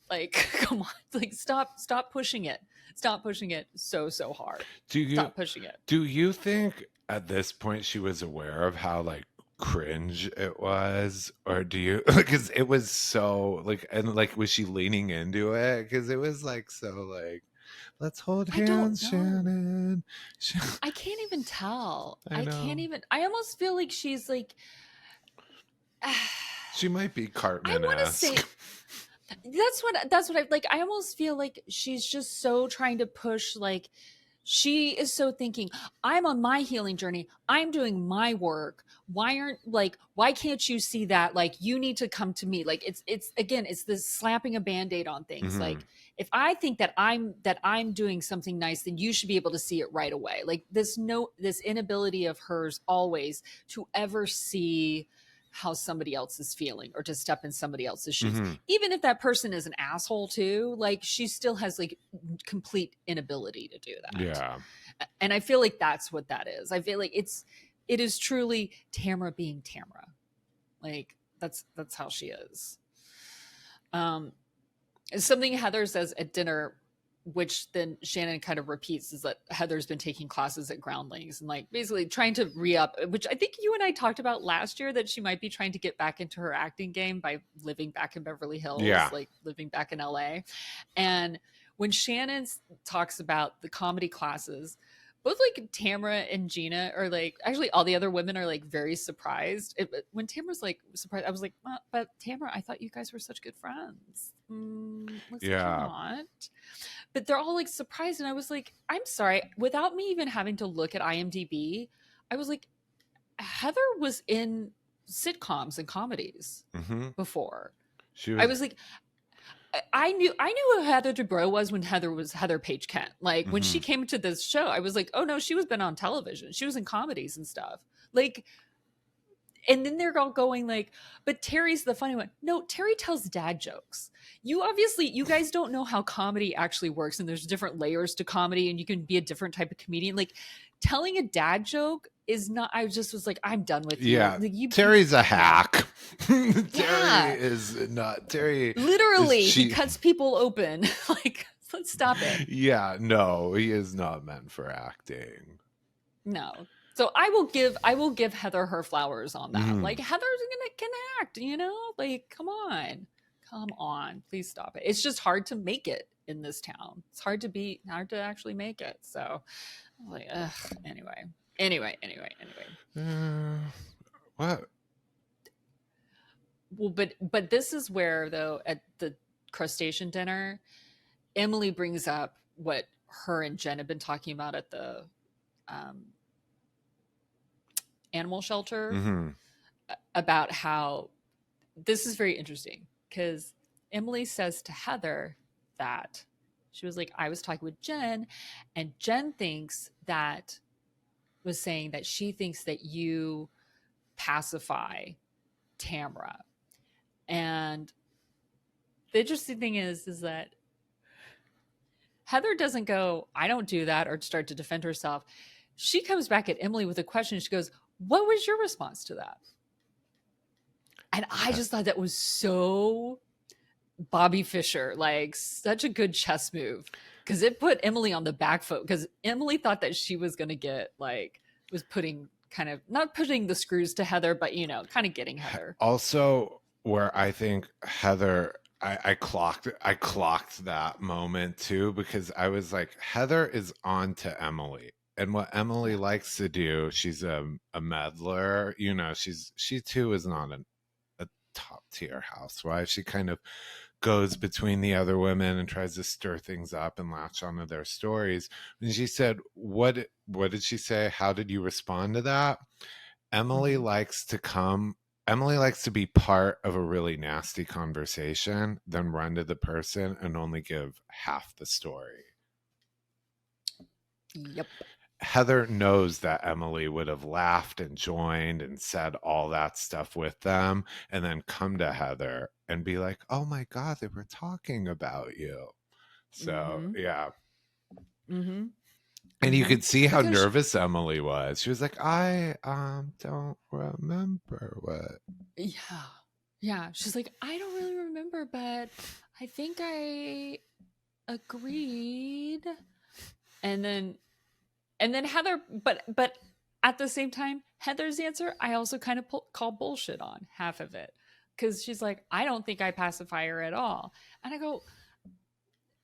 Like, come on, like stop pushing it. Stop pushing it so hard. Stop pushing it. Do you think at this point she was aware of how like cringe it was, or do you, because it was so like, and like, was she leaning into it? Because it was like so like, let's hold hands, Shannon. I can't even tell. I almost feel like she's like, she might be Cartman-esque. I want to say. That's what I like. I almost feel like she's just so trying to push, like she is so thinking, I'm on my healing journey. I'm doing my work. Why can't you see that? Like, you need to come to me. Like it's this slapping a Band-Aid on things. Mm-hmm. Like, if I think that I'm doing something nice, then you should be able to see it right away. Like this inability of hers always to ever see how somebody else is feeling or to step in somebody else's shoes. Mm-hmm. Even if that person is an asshole too, like she still has like complete inability to do that. Yeah. And I feel like that's what that is. I feel like it is truly Tamra being Tamra. Like that's how she is. Something Heather says at dinner, which then Shannon kind of repeats, is that Heather's been taking classes at Groundlings and like basically trying to re-up, which I think you and I talked about last year, that she might be trying to get back into her acting game by living back in Beverly Hills, like living back in LA. And when Shannon talks about the comedy classes, both like Tamra and Gina are like, actually all the other women are like very surprised. When Tamra's like surprised, I was like, but Tamra, I thought you guys were such good friends. Looks like you're not. But they're all like surprised. And I was like, I'm sorry. Without me even having to look at IMDb, I was like, Heather was in sitcoms and comedies before. I was like, I knew who Heather Dubrow was when Heather was Heather Page Kent. Like when she came to this show, I was like, oh no, she was been on television. She was in comedies and stuff. Like, and then they're all going like, but Terry's the funny one. No, Terry tells dad jokes. You guys don't know how comedy actually works, and there's different layers to comedy, and you can be a different type of comedian. Like telling a dad joke is not. I just was like, I'm done with you. Yeah, like, Terry's a hack. Terry is not. Terry literally he cuts people open. Like, let's stop it. Yeah, no, he is not meant for acting. No. So I will give Heather her flowers on that. Like Heather can act, you know? Like, come on, please stop it. It's just hard to make it in this town. It's hard to actually make it. So, like, anyway. What? Well, but this is where though at the crustacean dinner, Emily brings up what her and Jen have been talking about at the animal shelter about how this is very interesting because Emily says to Heather that she was like, I was talking with Jen, and Jen was saying that she thinks that you pacify Tamra. And the interesting thing is that Heather doesn't go, I don't do that, or start to defend herself. She comes back at Emily with a question. She goes, what was your response to that? And I just thought that was so Bobby Fischer, like such a good chess move, because it put Emily on the back foot, because Emily thought that she was going to get was putting kind of not putting the screws to Heather, but kind of getting Heather. Also, where I think Heather, I clocked that moment too, because I was like, Heather is on to Emily. And what Emily likes to do, she's a meddler. She too is not a top tier housewife. She kind of goes between the other women and tries to stir things up and latch onto their stories. And she said, what did she say? How did you respond to that? Emily likes to be part of a really nasty conversation, then run to the person and only give half the story. Yep. Heather knows that Emily would have laughed and joined and said all that stuff with them, and then come to Heather and be like, oh my God, they were talking about you. So, yeah. And you could see how nervous Emily was. She was like, I don't remember what. Yeah. She's like, I don't really remember, but I think I agreed. And then Heather, but at the same time, Heather's answer, I also kind of call bullshit on half of it. Because she's like, I don't think I pacify her at all. And I go,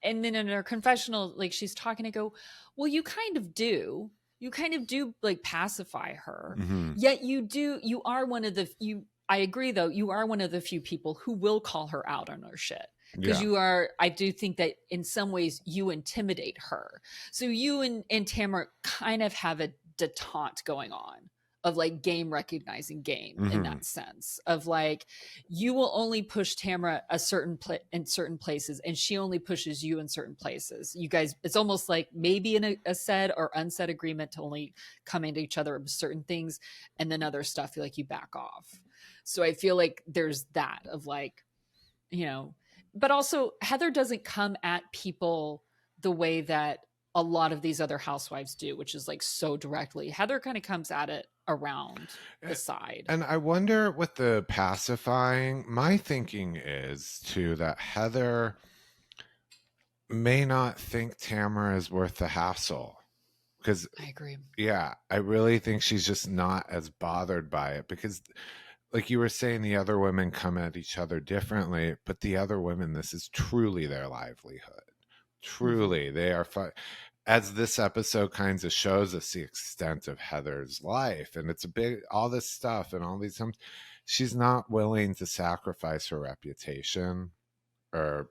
and then in her confessional, like she's talking, I go, well, you kind of do. You kind of do like pacify her. Yet you are one of the few, I agree though, you are one of the few people who will call her out on her shit. Because I do think that in some ways you intimidate her. So you and Tamara kind of have a detente going on of like game recognizing game in that sense of like, you will only push Tamara in certain places and she only pushes you in certain places. You guys, it's almost like maybe in a said or unsaid agreement to only come into each other with certain things, and then other stuff like you back off. So I feel like there's that of like, but also Heather doesn't come at people the way that a lot of these other housewives do, which is like so directly. Heather kind of comes at it around the side. And I wonder with the pacifying, my thinking is too that Heather may not think Tamara is worth the hassle. Because I agree. Yeah, I really think she's just not as bothered by it, because like you were saying, the other women come at each other differently, but the other women, this is truly their livelihood. Truly, they are fun. as this episode kind of shows us the extent of Heather's life, and it's a big, all this stuff and all these things, she's not willing to sacrifice her reputation or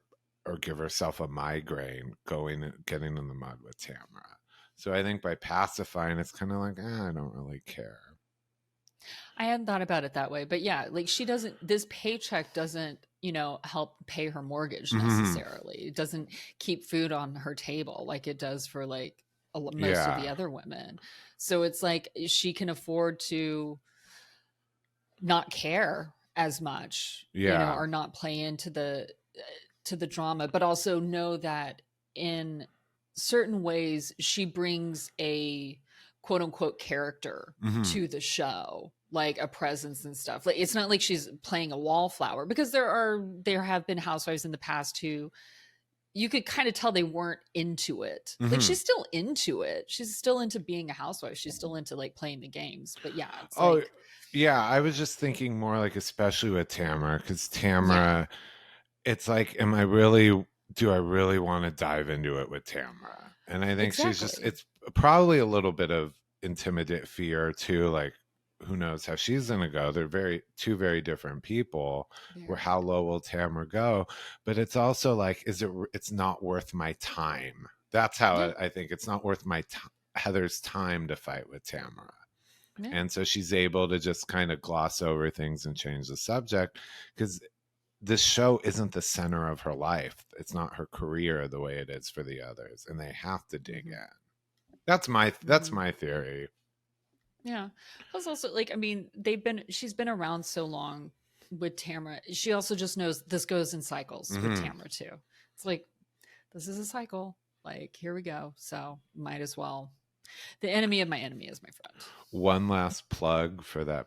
give herself a migraine getting in the mud with Tamara. So I think by pacifying, it's kind of like, I don't really care. I hadn't thought about it that way, but yeah, like this paycheck doesn't, help pay her mortgage necessarily. It doesn't keep food on her table like it does for like most of the other women. So it's like she can afford to not care as much, or not play into the drama, but also know that in certain ways she brings a quote unquote character to the show, like a presence and stuff. Like it's not like she's playing a wallflower, because there have been housewives in the past who you could kind of tell they weren't into it. Like she's still into it. She's still into being a housewife. She's still into like playing the games. But yeah, it's yeah, I was just thinking more like, especially with Tamara, because Tamara, it's like, do I really want to dive into it with Tamara? And I think she's just, it's probably a little bit of intimidate fear too. Like, who knows how she's going to go? They're two very different people. Where how low will Tamara go? But it's also like, it's not worth my time. That's how I think it's not worth Heather's time to fight with Tamara. Yeah. And so she's able to just kind of gloss over things and change the subject, because this show isn't the center of her life. It's not her career the way it is for the others, and they have to dig in. That's my theory. Yeah. Plus also, like, I mean, she's been around so long with Tamra. She also just knows this goes in cycles with Tamra too. It's like, this is a cycle. Like, here we go. So might as well. The enemy of my enemy is my friend. One last plug for that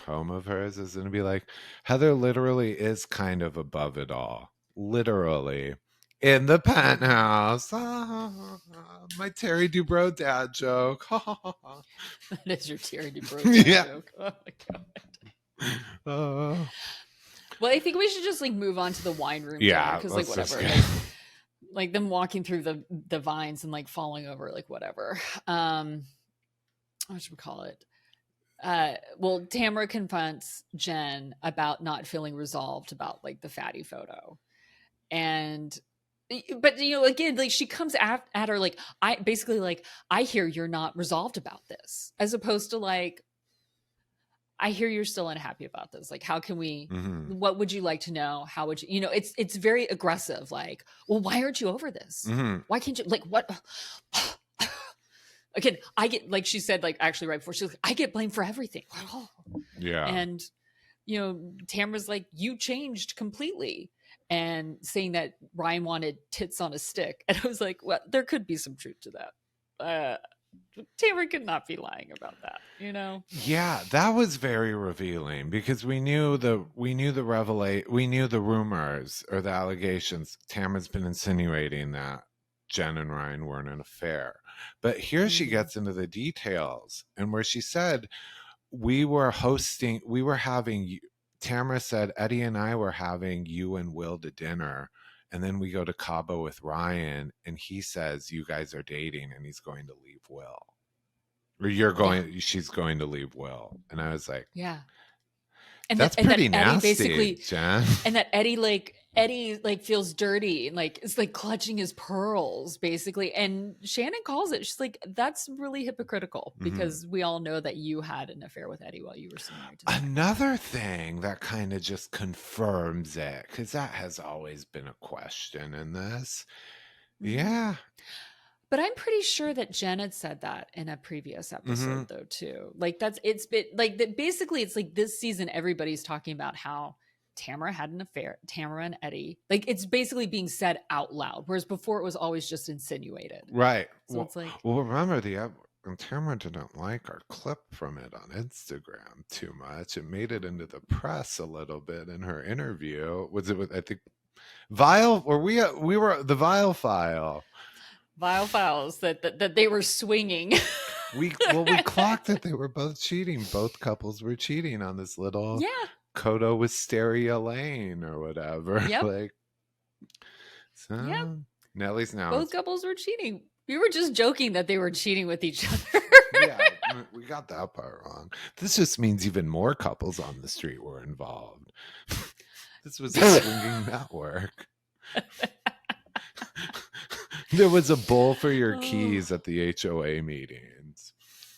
home of hers is going to be like, Heather literally is kind of above it all. Literally. In the penthouse. My Terry Dubrow dad joke. That is your Terry Dubrow dad joke. Oh my god. Well, I think we should just like move on to the wine room. Yeah. Because like whatever. Like them walking through the vines and like falling over, like whatever. What should we call it? Well, Tamara confronts Jen about not feeling resolved about like the fatty photo. But again, like she comes at her like, I hear you're not resolved about this, as opposed to like, I hear you're still unhappy about this. Like, how can we, what would you like to know? How would you, it's very aggressive. Like, well, why aren't you over this? Why can't you, like, what? Again, I get, like she said, like actually right before, she's like, I get blamed for everything. Yeah. And, Tamara's like, you changed completely. And saying that Ryan wanted tits on a stick. And I was like, well, there could be some truth to that. Tamara could not be lying about that, Yeah, that was very revealing, because we knew the rumors or the allegations. Tamara's been insinuating that Jen and Ryan weren't an affair. But here she gets into the details, and where she said, Tamara said, Eddie and I were having you and Will to dinner, and then we go to Cabo with Ryan, and he says you guys are dating and he's going to leave Will. Or she's going to leave Will. And I was like, yeah. And that's pretty nasty, basically, Jen. And that Eddie feels dirty and like it's like clutching his pearls basically. And Shannon calls it. She's like, that's really hypocritical, because we all know that you had an affair with Eddie while you were still married to him. Another thing that kind of just confirms it, because that has always been a question in this. Yeah. But I'm pretty sure that Jen had said that in a previous episode though too. Like it's been like that. Basically, it's like this season, everybody's talking about how Tamara had an affair, Tamara and Eddie. Like it's basically being said out loud, whereas before it was always just insinuated. Right. So it's like, well, remember and Tamara didn't like our clip from it on Instagram too much. It made it into the press a little bit in her interview. Was it with, I think, Vile, or we were the Vile File. Vile Files that they were swinging. We clocked that they were both cheating. Both couples were cheating on this little Kodo Wisteria Lane or whatever. Yep. Like, so Nellie's now. Both couples were cheating. We were just joking that they were cheating with each other. Yeah, we got that part wrong. This just means even more couples on the street were involved. This was a swinging network. There was a bowl for your keys at the HOA meetings.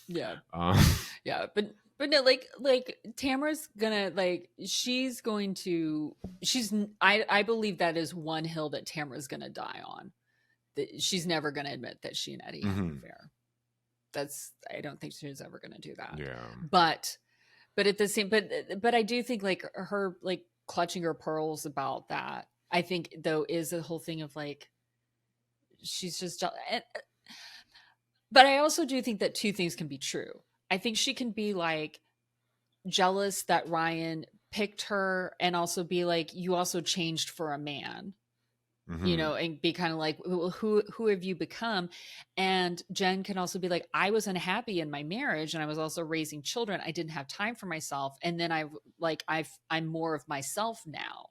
Yeah. Um, Yeah, but no, like Tamara's gonna I believe that is one hill that Tamara's gonna die on. That she's never gonna admit that she and Eddie had an affair. I don't think she's ever gonna do that. yeah. But at the same, but I do think like her like clutching her pearls about that. I think though is a whole thing of like she's just. But I also do think that two things can be true. I think she can be like jealous that Ryan picked her and also be like, you also changed for a man, you know, and be kind of like, who have you become? And Jen can also be like, I was unhappy in my marriage and I was also raising children. I didn't have time for myself. And then I'm more of myself now.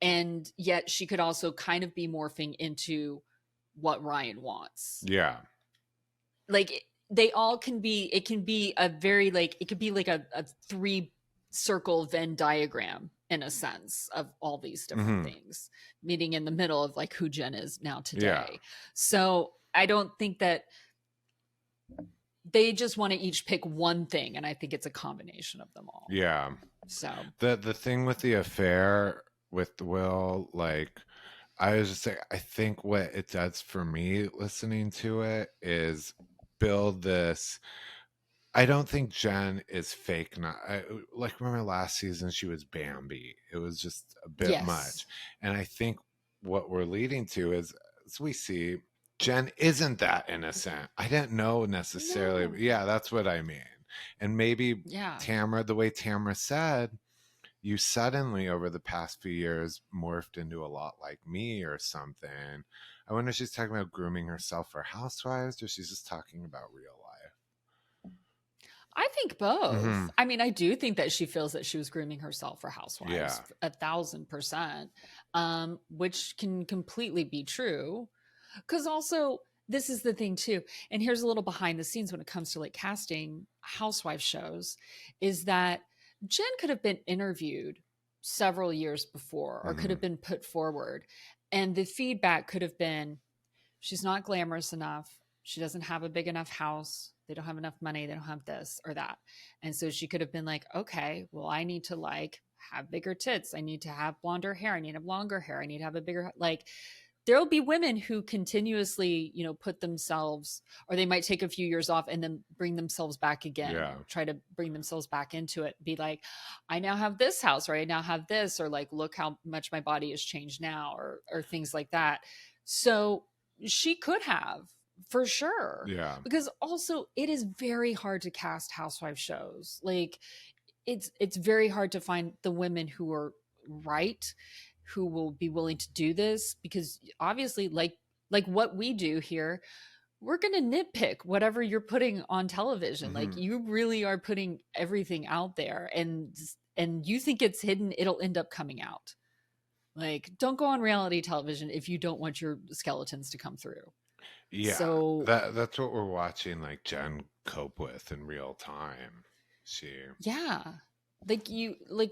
And yet she could also kind of be morphing into what Ryan wants. Yeah. Like they all can be, it can be a very like, it could be like a 3-circle Venn diagram in a sense of all these different things meeting in the middle of like who Jen is now today. Yeah. So I don't think that they just want to each pick one thing. And I think it's a combination of them all. Yeah. So the thing with the affair with Will, like I was just saying, I think what it does for me listening to it is build this. I don't think Jen is fake. Like remember last season, she was Bambi. It was just a bit much. And I think what we're leading to is, as we see, Jen isn't that innocent. I didn't know necessarily. No. Yeah, that's what I mean. And maybe Tamra, the way Tamra said, you suddenly over the past few years morphed into a lot like me or something. I wonder if she's talking about grooming herself for Housewives or she's just talking about real life. I think both. I mean, I do think that she feels that she was grooming herself for Housewives 1,000%, which can completely be true. Because also, this is the thing too, and here's a little behind the scenes when it comes to like casting Housewives shows, is that Jen could have been interviewed several years before or could have been put forward. And the feedback could have been, she's not glamorous enough. She doesn't have a big enough house. They don't have enough money. They don't have this or that. And so she could have been like, okay, well, I need to like have bigger tits. I need to have blonder hair. I need to have longer hair. I need to have a bigger, like, there'll be women who continuously, you know, put themselves, or they might take a few years off and then bring themselves back again, try to bring themselves back into it. Be like, I now have this house, or I now have this, or like, look how much my body has changed now, or things like that. So she could have, for sure. Yeah. Because also it is very hard to cast housewife shows. Like it's very hard to find the women who are right, who will be willing to do this, because obviously like what we do here, we're going to nitpick whatever you're putting on television. Like you really are putting everything out there, and you think it's hidden, it'll end up coming out. Like, don't go on reality television if you don't want your skeletons to come through. Yeah. So that's what we're watching like Jen cope with in real time. Like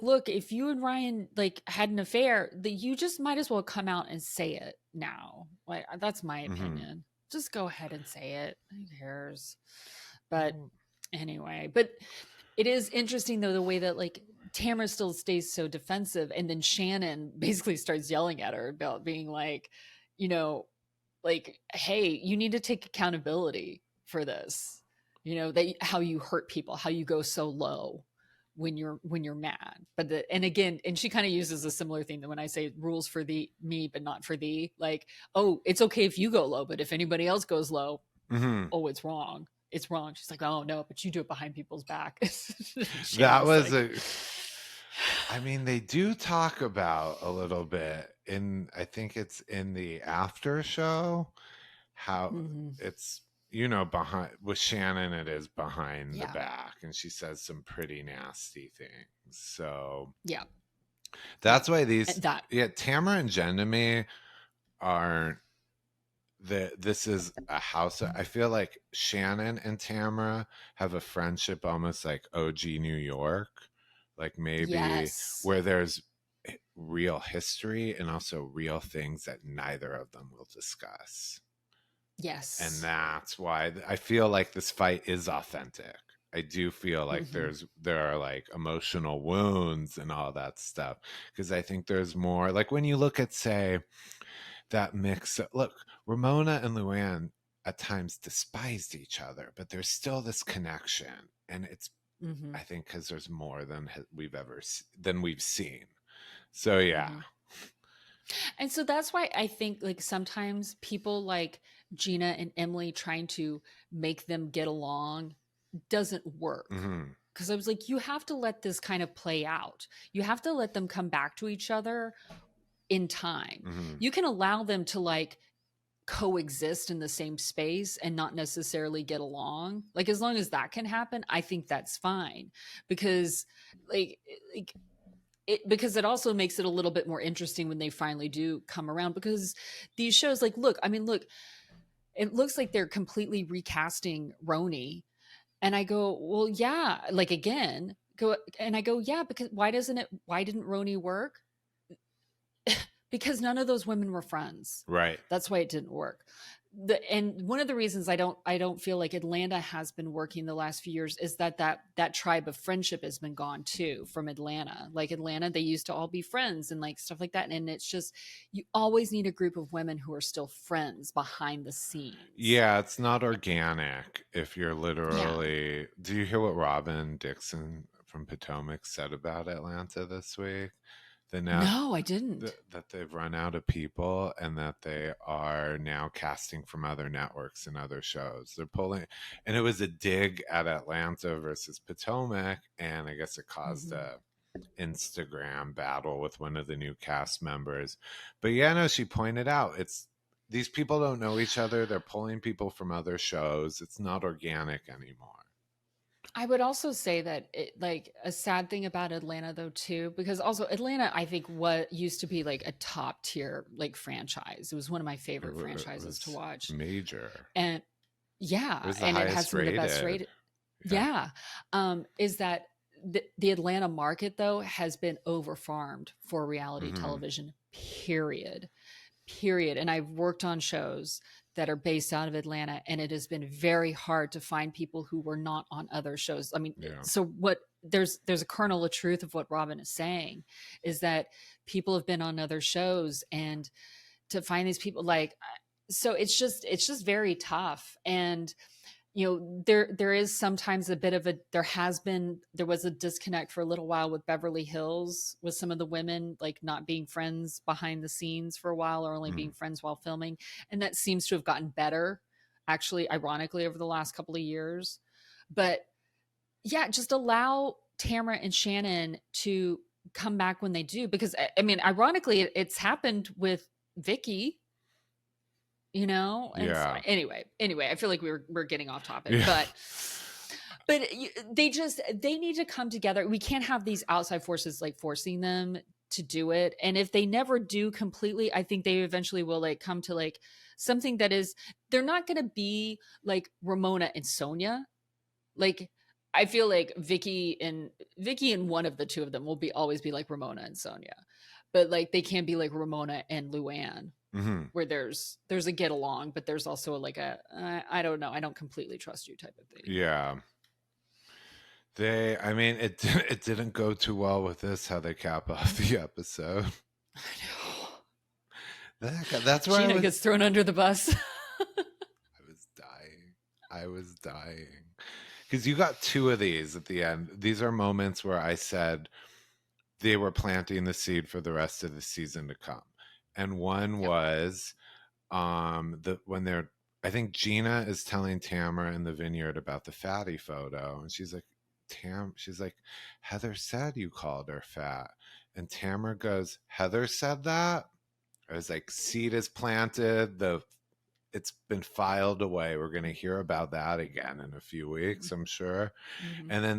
look, if you and Ryan like had an affair, that you just might as well come out and say it now. Like that's my opinion. Just go ahead and say it. Who cares? But anyway, but it is interesting though, the way that like Tamara still stays so defensive, and then Shannon basically starts yelling at her about being like, you know, like, hey, you need to take accountability for this. You know, that how you hurt people, how you go so low when you're mad. But and she kind of uses a similar thing that when I say rules for me but not for thee, like, oh, it's okay if you go low, but if anybody else goes low, oh, it's wrong. It's wrong. She's like, oh no, but you do it behind people's back. That was like, I mean, they do talk about a little bit I think it's in the after show, how it's, you know, behind with Shannon, it is behind the back, and she says some pretty nasty things. So that's why Tamara and Jen to me this is a house. I feel like Shannon and Tamara have a friendship almost like OG New York, like maybe Yes. where there's real history and also real things that neither of them will discuss. Yes. And that's why I feel like this fight is authentic. I do feel like there are like emotional wounds and all that stuff, because I think there's more like when you look at, say, that mix. Look, Ramona and Luann at times despised each other, but there's still this connection, and it's I think because there's more than we've seen. So yeah. And so that's why I think like sometimes people like Gina and Emily trying to make them get along doesn't work. Because I was like, you have to let this kind of play out. You have to let them come back to each other in time. You can allow them to like coexist in the same space and not necessarily get along. Like as long as that can happen, I think that's fine. Because because it also makes it a little bit more interesting when they finally do come around, because these shows like look, it looks like they're completely recasting Roni. And I go, well, yeah, like again, yeah, because why didn't Roni work? Because none of those women were friends. Right. That's why it didn't work. And one of the reasons I don't feel like Atlanta has been working the last few years is that tribe of friendship has been gone too from Atlanta. Like Atlanta, they used to all be friends and like stuff like that. And it's just, you always need a group of women who are still friends behind the scenes. Yeah, it's not organic if you're literally. Yeah. Do you hear what Robin Dixon from Potomac said about Atlanta this week? No, I didn't. That they've run out of people and that they are now casting from other networks and other shows. They're pulling, and it was a dig at Atlanta versus Potomac, and I guess it caused a Instagram battle with one of the new cast members. But yeah, no, she pointed out these people don't know each other. They're pulling people from other shows. It's not organic anymore. I would also say that like a sad thing about Atlanta though too, because also Atlanta, I think what used to be like a top tier like franchise. It was one of my favorite franchises to watch. Major. And yeah, and it has some of the best rated. Yeah. Is that the Atlanta market though has been overfarmed for reality television, period. And I've worked on shows that are based out of Atlanta, and it has been very hard to find people who were not on other shows. I mean, so what there's a kernel of truth of what Robin is saying is that people have been on other shows, and to find these people so it's just very tough. And you know, there is sometimes a bit of there was a disconnect for a little while with Beverly Hills, with some of the women like not being friends behind the scenes for a while, or only being friends while filming. And that seems to have gotten better, actually, ironically, over the last couple of years. But yeah, just allow Tamra and Shannon to come back when they do, because I mean, ironically, it's happened with Vicky. You know, and so, anyway, I feel like we're getting off topic, but they need to come together. We can't have these outside forces like forcing them to do it. And if they never do completely, I think they eventually will like come to like something that is, they're not going to be like Ramona and Sonia. Like, I feel like Vicky and one of the two of them will always be like Ramona and Sonia, but like they can't be like Ramona and Luann. Where there's a get along, but there's also like I don't know, I don't completely trust you type of thing. Yeah. I mean, it didn't go too well with this, how they cap off the episode. I know. That's where Gina gets thrown under the bus. I was dying. Because you got two of these at the end. These are moments where I said they were planting the seed for the rest of the season to come. And one was when they're, I think Gina is telling Tamara in the vineyard about the fatty photo, and she's like, Heather said you called her fat. And Tamara goes, Heather said that? I was like, seed is planted, it's been filed away. We're gonna hear about that again in a few weeks, I'm sure. And then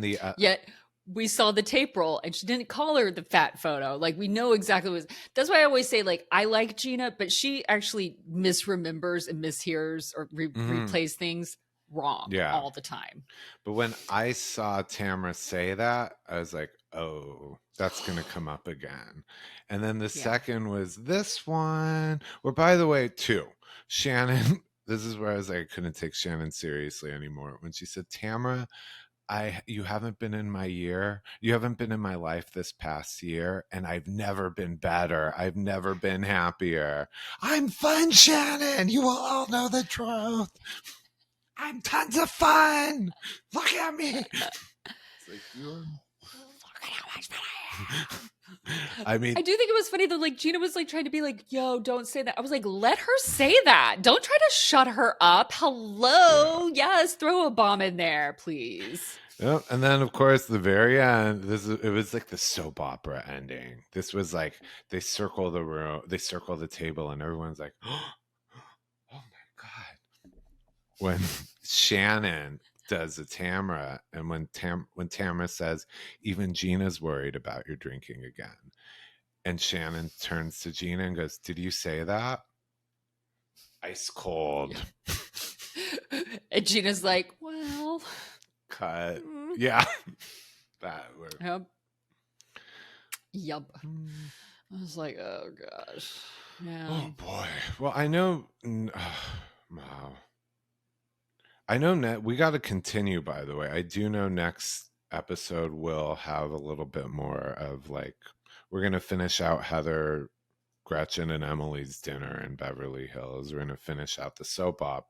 we saw the tape roll and she didn't call her the fat photo. Like, we know exactly what it was. That's why I always say, like, I like Gina, but she actually misremembers and mishears or replays things wrong all the time. But when I saw Tamra say that, I was like, oh, that's going to come up again. And then the second was this one, or by the way, two. Shannon, this is where I was like, I couldn't take Shannon seriously anymore. When she said, Tamra, you haven't been in my year. You haven't been in my life this past year, and I've never been better. I've never been happier. I'm fun, Shannon. You will all know the truth. I'm tons of fun. Look at me. It's like, look at how much fun I am. I mean, I do think it was funny though. Like, Gina was like trying to be like, yo, don't say that. I was like, let her say that. Don't try to shut her up. Hello. Yes. Throw a bomb in there, please. Yep. And then of course the very end, it was like the soap opera ending. This was like, they circle the room, they circle the table, and everyone's like, oh my God. When Shannon does a Tamra, and when Tamra says, even Gina's worried about your drinking again. And Shannon turns to Gina and goes, did you say that? Ice cold. And Gina's like, well, cut. Yeah. That word. Yep. I was like, oh gosh. Yeah. Oh boy. Well, I know. Wow. I know we got to continue, by the way. I do know next episode will have a little bit more of like, we're going to finish out Heather, Gretchen, and Emily's dinner in Beverly Hills. We're going to finish out the sleepover.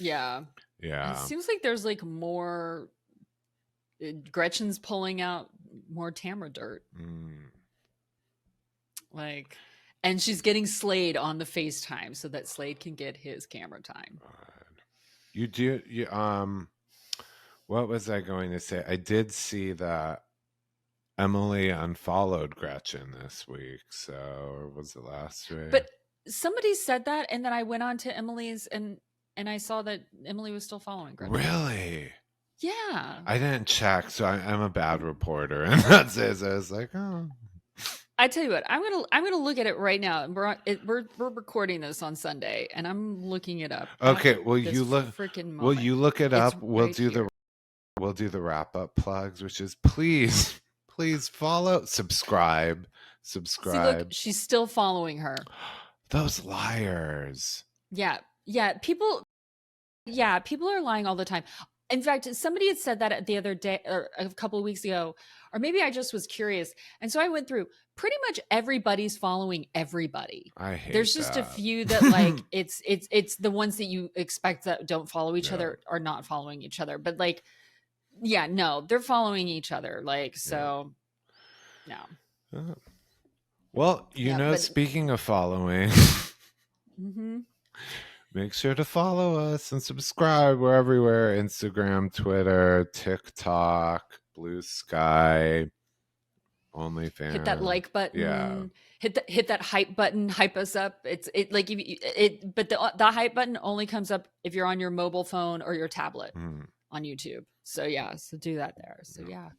Yeah. Yeah. It seems like there's like more. Gretchen's pulling out more Tamra dirt. Like, and she's getting Slade on the FaceTime so that Slade can get his camera time. You do. What was I going to say? I did see that Emily unfollowed Gretchen this week. So, or was it last week? But somebody said that, and then I went on to Emily's and I saw that Emily was still following Gretchen. Really? Yeah. I didn't check, so I'm a bad reporter, and that's it. So I was like, oh. I tell you what, I'm gonna look at it right now. We're recording this on Sunday, and I'm looking it up. Okay, well you look it up. We'll do the wrap up plugs, which is please follow, subscribe. See, look, she's still following her. Those liars. Yeah, people are lying all the time. In fact, somebody had said that the other day or a couple of weeks ago, or maybe I just was curious. And so I went through pretty much everybody's following everybody. I hate There's just that. a few that like it's the ones that you expect that don't follow each other are not following each other. But like, yeah, no, they're following each other. Like, so no. Well, speaking of following, make sure to follow us and subscribe. We're everywhere: Instagram, Twitter, TikTok, Blue Sky, OnlyFans. Hit that like button. Yeah. Hit that hype button. Hype us up. But the hype button only comes up if you're on your mobile phone or your tablet on YouTube. So yeah, so do that there. So yeah.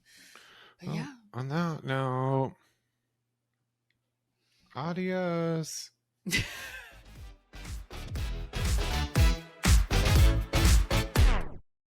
But yeah. On that note, adios.